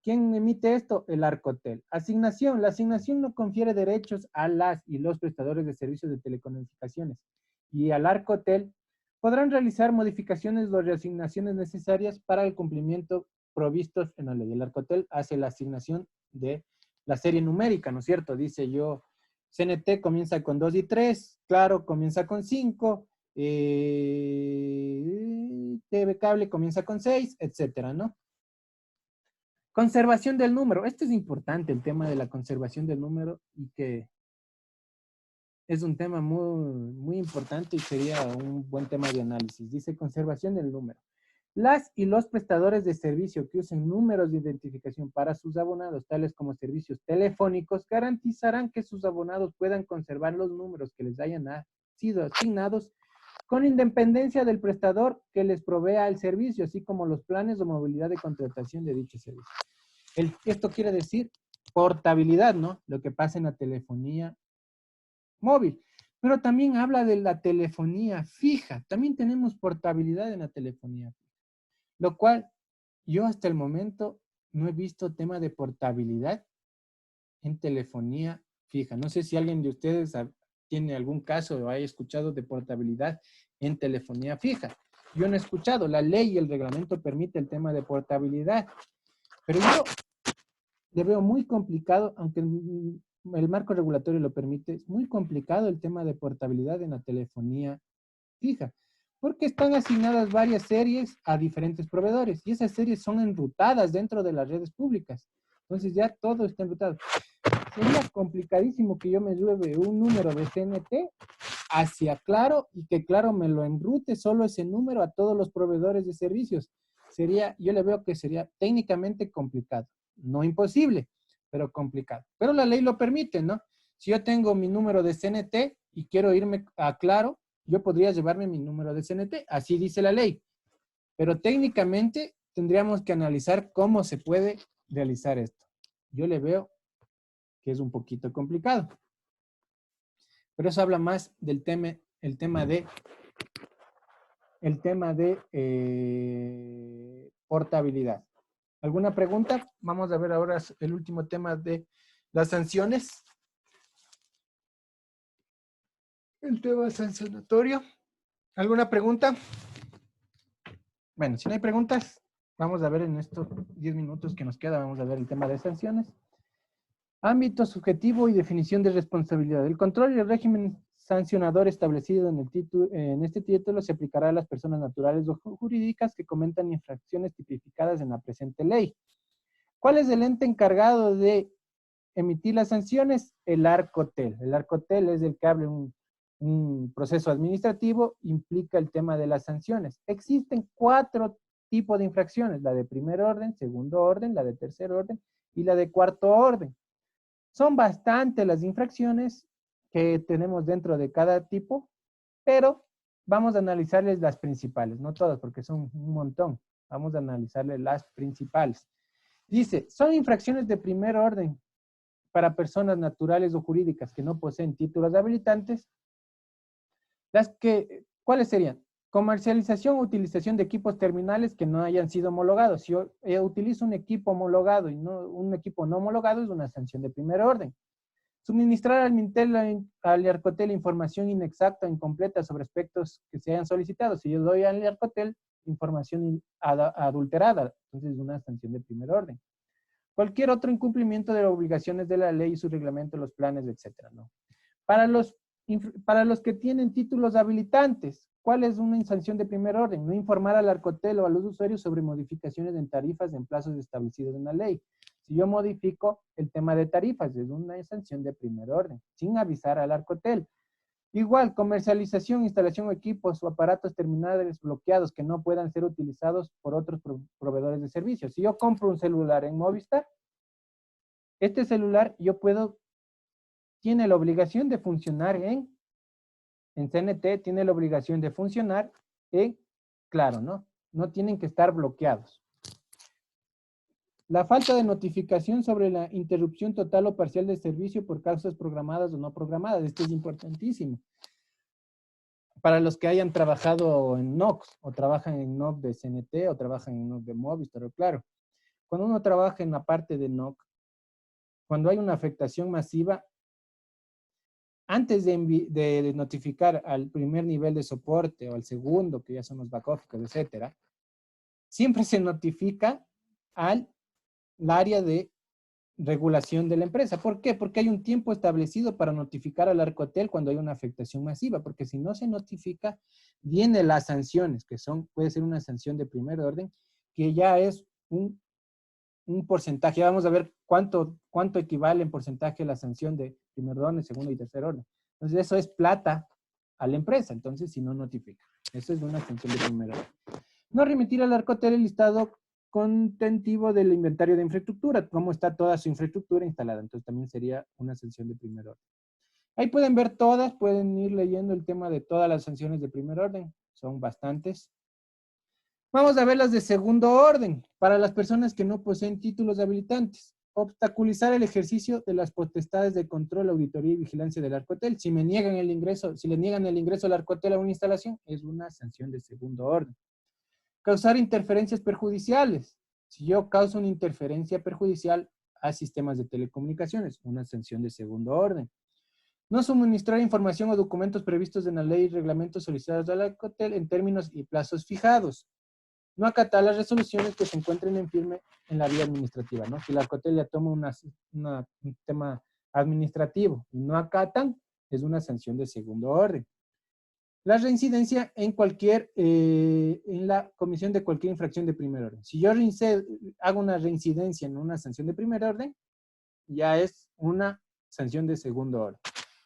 ¿Quién emite esto? El Arcotel. Asignación. La asignación no confiere derechos a las y los prestadores de servicios de telecomunicaciones. Y al Arcotel podrán realizar modificaciones o reasignaciones necesarias para el cumplimiento provistos en la ley. El Arcotel hace la asignación de la serie numérica, ¿no es cierto? Dice yo, CNT comienza con 2 y 3, Claro comienza con 5, TV Cable comienza con 6, etcétera, ¿no? Conservación del número. Esto es importante, el tema de la conservación del número, y que es un tema muy, muy importante y sería un buen tema de análisis. Dice conservación del número. Las y los prestadores de servicio que usen números de identificación para sus abonados, tales como servicios telefónicos, garantizarán que sus abonados puedan conservar los números que les hayan sido asignados con independencia del prestador que les provea el servicio, así como los planes o movilidad de contratación de dicho servicio. Esto quiere decir portabilidad, ¿no? Lo que pasa en la telefonía móvil. Pero también habla de la telefonía fija. También tenemos portabilidad en la telefonía fija. Lo cual yo hasta el momento no he visto tema de portabilidad en telefonía fija. No sé si alguien de ustedes tiene algún caso o haya escuchado de portabilidad en telefonía fija. Yo no he escuchado. La ley y el reglamento permite el tema de portabilidad. Pero yo le veo muy complicado, aunque el marco regulatorio lo permite, es muy complicado el tema de portabilidad en la telefonía fija, porque están asignadas varias series a diferentes proveedores y esas series son enrutadas dentro de las redes públicas. Entonces ya todo está enrutado. Sería complicadísimo que yo me lleve un número de CNT hacia Claro y que Claro me lo enrute solo ese número a todos los proveedores de servicios. Yo le veo que sería técnicamente complicado. No imposible, pero complicado. Pero la ley lo permite, ¿no? Si yo tengo mi número de CNT y quiero irme a Claro, yo podría llevarme mi número de CNT. Así dice la ley. Pero técnicamente tendríamos que analizar cómo se puede realizar esto. Yo le veo que es un poquito complicado. Pero eso habla más del tema, el tema de portabilidad. ¿Alguna pregunta? Vamos a ver ahora el último tema de las sanciones. El tema sancionatorio. ¿Alguna pregunta? Bueno, si no hay preguntas, vamos a ver en estos 10 minutos que nos queda, vamos a ver el tema de sanciones. Ámbito subjetivo y definición de responsabilidad. El control y el régimen sancionador establecido en este título se aplicará a las personas naturales o jurídicas que cometan infracciones tipificadas en la presente ley. ¿Cuál es el ente encargado de emitir las sanciones? El Arcotel. El Arcotel es el que abre un proceso administrativo, implica el tema de las sanciones. Existen 4 tipos de infracciones: la de primer orden, segundo orden, la de tercer orden y la de cuarto orden. Son bastantes las infracciones que tenemos dentro de cada tipo, pero vamos a analizarles las principales, no todas porque son un montón. Vamos a analizarles las principales. Dice, son infracciones de primer orden para personas naturales o jurídicas que no poseen títulos habilitantes. ¿Cuáles serían? Comercialización o utilización de equipos terminales que no hayan sido homologados. Si yo utilizo un equipo homologado y no un equipo no homologado, es una sanción de primer orden. Suministrar al Arcotel información inexacta o incompleta sobre aspectos que se hayan solicitado. Si yo doy al Arcotel información adulterada, entonces es una sanción de primer orden. Cualquier otro incumplimiento de las obligaciones de la ley y su reglamento, los planes, etcétera, ¿no? Para los que tienen títulos habilitantes, ¿cuál es una sanción de primer orden? No informar al Arcotel o a los usuarios sobre modificaciones en tarifas en plazos establecidos en la ley. Si yo modifico el tema de tarifas, es una sanción de primer orden, sin avisar al Arcotel. Igual, comercialización, instalación de equipos o aparatos terminales bloqueados que no puedan ser utilizados por otros proveedores de servicios. Si yo compro un celular en Movistar, este celular tiene la obligación de funcionar en CNT, tiene la obligación de funcionar en Claro, ¿no? No tienen que estar bloqueados. La falta de notificación sobre la interrupción total o parcial de servicio por causas programadas o no programadas. Esto es importantísimo. Para los que hayan trabajado en NOC, o trabajan en NOC de CNT, o trabajan en NOC de Movistar, o Claro. Cuando uno trabaja en la parte de NOC, cuando hay una afectación masiva, antes de notificar al primer nivel de soporte o al segundo, que ya son los back office, etcétera, siempre se notifica al área de regulación de la empresa. ¿Por qué? Porque hay un tiempo establecido para notificar al Arcotel cuando hay una afectación masiva, porque si no se notifica, vienen las sanciones, que puede ser una sanción de primer orden, que ya es un porcentaje. Vamos a ver cuánto equivale en porcentaje la sanción de primer orden, segundo y tercer orden. Entonces, eso es plata a la empresa. Entonces, si no notifica. Eso es una sanción de primer orden. No remitir al Arcotel el listado contentivo del inventario de infraestructura, cómo está toda su infraestructura instalada. Entonces, también sería una sanción de primer orden. Ahí pueden ver todas, pueden ir leyendo el tema de todas las sanciones de primer orden. Son bastantes. Vamos a ver las de segundo orden. Para las personas que no poseen títulos habilitantes. Obstaculizar el ejercicio de las potestades de control, auditoría y vigilancia del Arcotel. Si le niegan el ingreso al Arcotel a una instalación, es una sanción de segundo orden. Causar interferencias perjudiciales. Si yo causo una interferencia perjudicial a sistemas de telecomunicaciones, una sanción de segundo orden. No suministrar información o documentos previstos en la ley y reglamentos solicitados al Arcotel en términos y plazos fijados. No acatar las resoluciones que se encuentren en firme en la vía administrativa, ¿no? Si el Arcotel ya toma un tema administrativo y no acatan, es una sanción de segundo orden. La reincidencia en la comisión de cualquier infracción de primer orden. Si yo hago una reincidencia en una sanción de primer orden, ya es una sanción de segundo orden.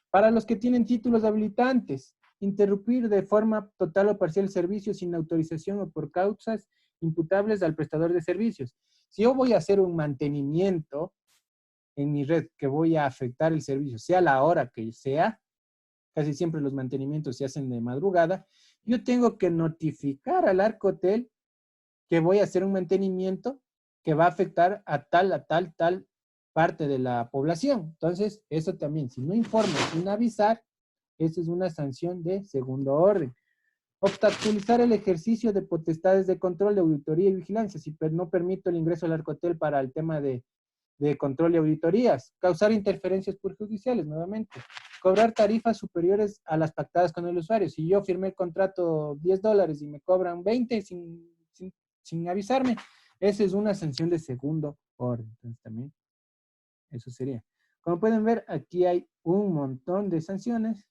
Para los que tienen títulos habilitantes, interrumpir de forma total o parcial el servicio sin autorización o por causas imputables al prestador de servicios. Si yo voy a hacer un mantenimiento en mi red que voy a afectar el servicio, sea la hora que sea, casi siempre los mantenimientos se hacen de madrugada, yo tengo que notificar al Arcotel que voy a hacer un mantenimiento que va a afectar a tal parte de la población. Entonces, eso también, si no informo sin avisar, esa es una sanción de segundo orden. Obstaculizar el ejercicio de potestades de control, de auditoría y vigilancia. Si no permito el ingreso al Arcotel para el tema de control y auditorías. Causar interferencias perjudiciales, nuevamente. Cobrar tarifas superiores a las pactadas con el usuario. Si yo firmé el contrato $10 y me cobran 20 sin avisarme, esa es una sanción de segundo orden. Entonces también eso sería. Como pueden ver, aquí hay un montón de sanciones.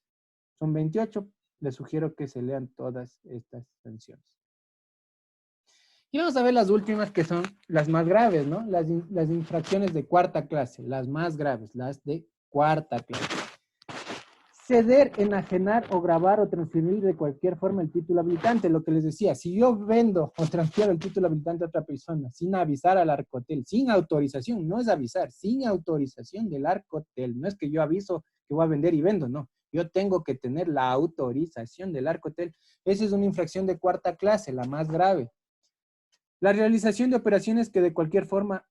Son 28. Les sugiero que se lean todas estas sanciones. Y vamos a ver las últimas, que son las más graves, ¿no? Las infracciones de cuarta clase, las más graves, las de cuarta clase. Ceder, enajenar o grabar o transferir de cualquier forma el título habilitante. Lo que les decía, si yo vendo o transfiero el título habilitante a otra persona sin avisar al Arcotel, sin autorización, no es avisar, sin autorización del Arcotel. No es que yo aviso que voy a vender y vendo, no. Yo tengo que tener la autorización del Arcotel. Esa es una infracción de cuarta clase, la más grave. La realización de operaciones que de cualquier forma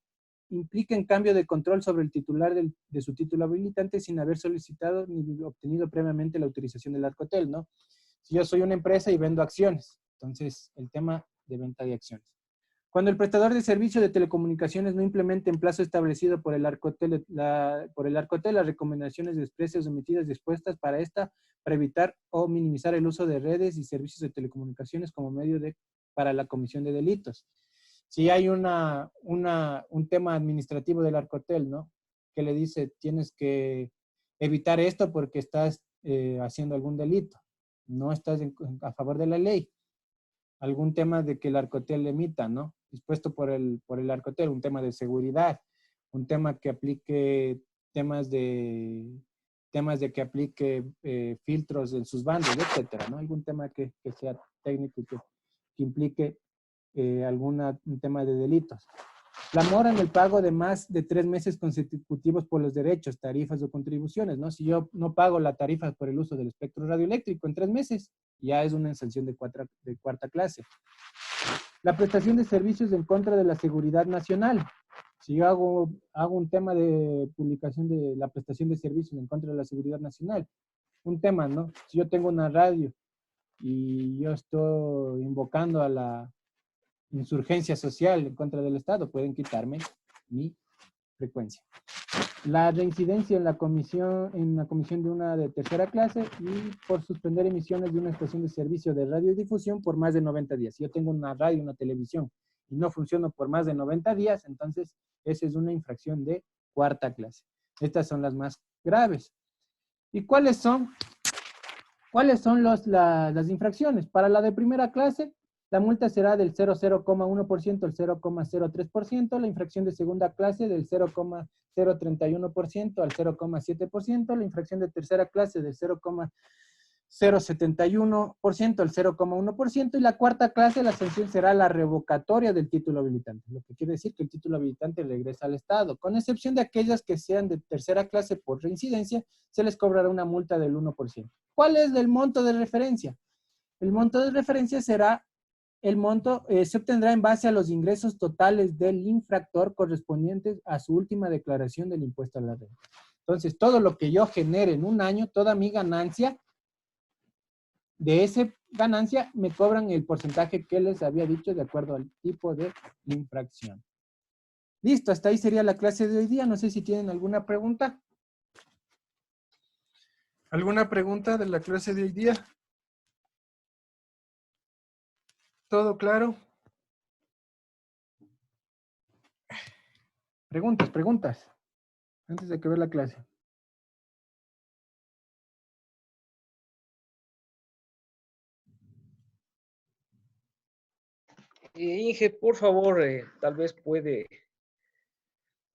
impliquen cambio de control sobre el titular de su título habilitante sin haber solicitado ni obtenido previamente la autorización del Arcotel, ¿no? Si yo soy una empresa y vendo acciones, entonces el tema de venta de acciones. Cuando el prestador de servicio de telecomunicaciones no implemente en plazo establecido por el Arcotel, las recomendaciones expresas omitidas dispuestas para evitar o minimizar el uso de redes y servicios de telecomunicaciones como medio para la comisión de delitos. Si hay un tema administrativo del Arcotel, ¿no? Que le dice, tienes que evitar esto porque estás haciendo algún delito. No estás a favor de la ley. Algún tema de que el Arcotel emita, ¿no? Dispuesto por el Arcotel, un tema de seguridad, un tema que aplique temas de que aplique filtros en sus bandos, etcétera, ¿no? Algún tema que sea técnico y que implique un tema de delitos. La mora en el pago de más de 3 meses consecutivos por los derechos, tarifas o contribuciones, ¿no? Si yo no pago la tarifa por el uso del espectro radioeléctrico en 3 meses, ya es una sanción de cuarta clase. La prestación de servicios en contra de la seguridad nacional. Si yo hago un tema de publicación de la prestación de servicios en contra de la seguridad nacional, un tema, ¿no? Si yo tengo una radio y yo estoy invocando a la insurgencia social en contra del Estado, pueden quitarme mi frecuencia. La reincidencia en la comisión de una de tercera clase y por suspender emisiones de una estación de servicio de radiodifusión por más de 90 días. Si yo tengo una radio, una televisión y no funciona por más de 90 días, entonces esa es una infracción de cuarta clase. Estas son las más graves. ¿Y cuáles son las infracciones? Para la de primera clase, la multa será del 0,1% al 0,03%, la infracción de segunda clase del 0,031% al 0,7%, la infracción de tercera clase del 0,071% al 0,1%, y la cuarta clase la sanción será la revocatoria del título habilitante, lo que quiere decir que el título habilitante regresa al Estado. Con excepción de aquellas que sean de tercera clase por reincidencia, se les cobrará una multa del 1%. ¿Cuál es el monto de referencia? El monto de referencia será el monto se obtendrá en base a los ingresos totales del infractor correspondientes a su última declaración del impuesto a la renta. Entonces, todo lo que yo genere en un año, toda mi ganancia, de esa ganancia me cobran el porcentaje que les había dicho de acuerdo al tipo de infracción. Listo, hasta ahí sería la clase de hoy día. No sé si tienen alguna pregunta. ¿Alguna pregunta de la clase de hoy día? ¿Todo claro? Preguntas. Antes de que vea la clase. Inge, por favor, tal vez puede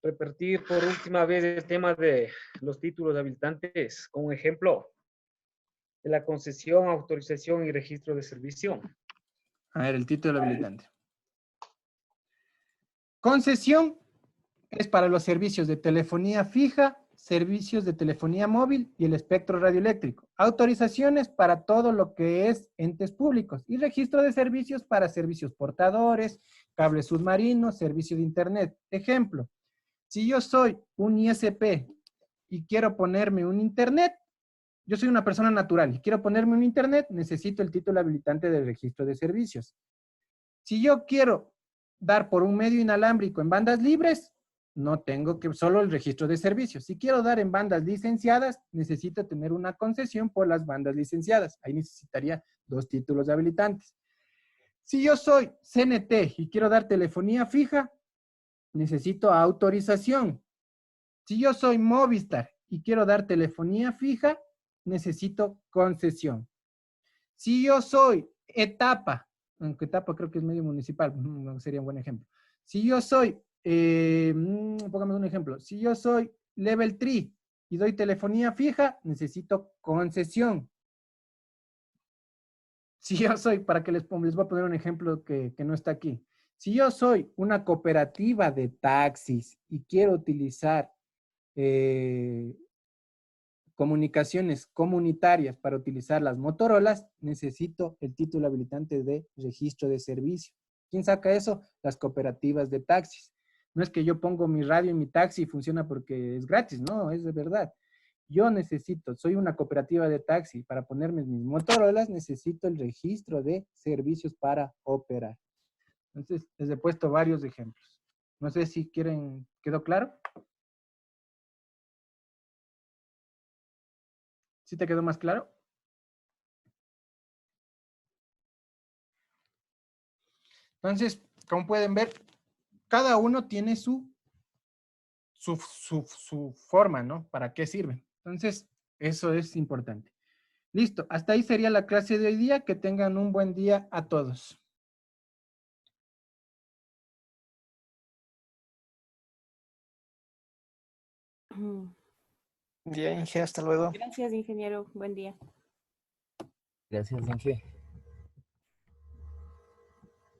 repetir por última vez el tema de los títulos habilitantes con un ejemplo de la concesión, autorización y registro de servicio. A ver, el título habilitante. Concesión es para los servicios de telefonía fija servicios de telefonía móvil y el espectro radioeléctrico. Autorizaciones para todo lo que es entes públicos y registro de servicios para servicios portadores, cables submarinos, servicios de internet. Ejemplo, si yo soy un ISP y quiero ponerme un internet, yo soy una persona natural y quiero ponerme un internet, necesito el título habilitante del registro de servicios. Si yo quiero dar por un medio inalámbrico en bandas libres, no tengo que solo el registro de servicios. Si quiero dar en bandas licenciadas, necesito tener una concesión por las bandas licenciadas. Ahí necesitaría 2 títulos habilitantes. Si yo soy CNT y quiero dar telefonía fija, necesito autorización. Si yo soy Movistar y quiero dar telefonía fija, necesito concesión. Si yo soy Etapa, aunque Etapa creo que es medio municipal, sería un buen ejemplo. Si yo soy, pongamos un ejemplo, si yo soy Level 3 y doy telefonía fija, necesito concesión. Si yo soy, para que les voy a poner un ejemplo que no está aquí. Si yo soy una cooperativa de taxis y quiero utilizar comunicaciones comunitarias para utilizar las Motorolas, necesito el título habilitante de registro de servicio. ¿Quién saca eso? Las cooperativas de taxis. No es que yo pongo mi radio en mi taxi y funciona porque es gratis, no, es de verdad. Yo necesito, soy una cooperativa de taxi, para ponerme mis Motorolas necesito el registro de servicios para operar. Entonces, les he puesto varios ejemplos. No sé si quieren, ¿quedó claro? ¿Sí te quedó más claro? Entonces, como pueden ver, cada uno tiene su forma, ¿no? ¿Para qué sirve? Entonces, eso es importante. Listo, hasta ahí sería la clase de hoy día. Que tengan un buen día a todos. Día, Inge, hasta luego. Gracias, ingeniero. Buen día. Gracias, Inge.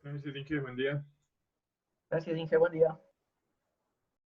Gracias, Inge. Buen día. Gracias, Inge. Buen día.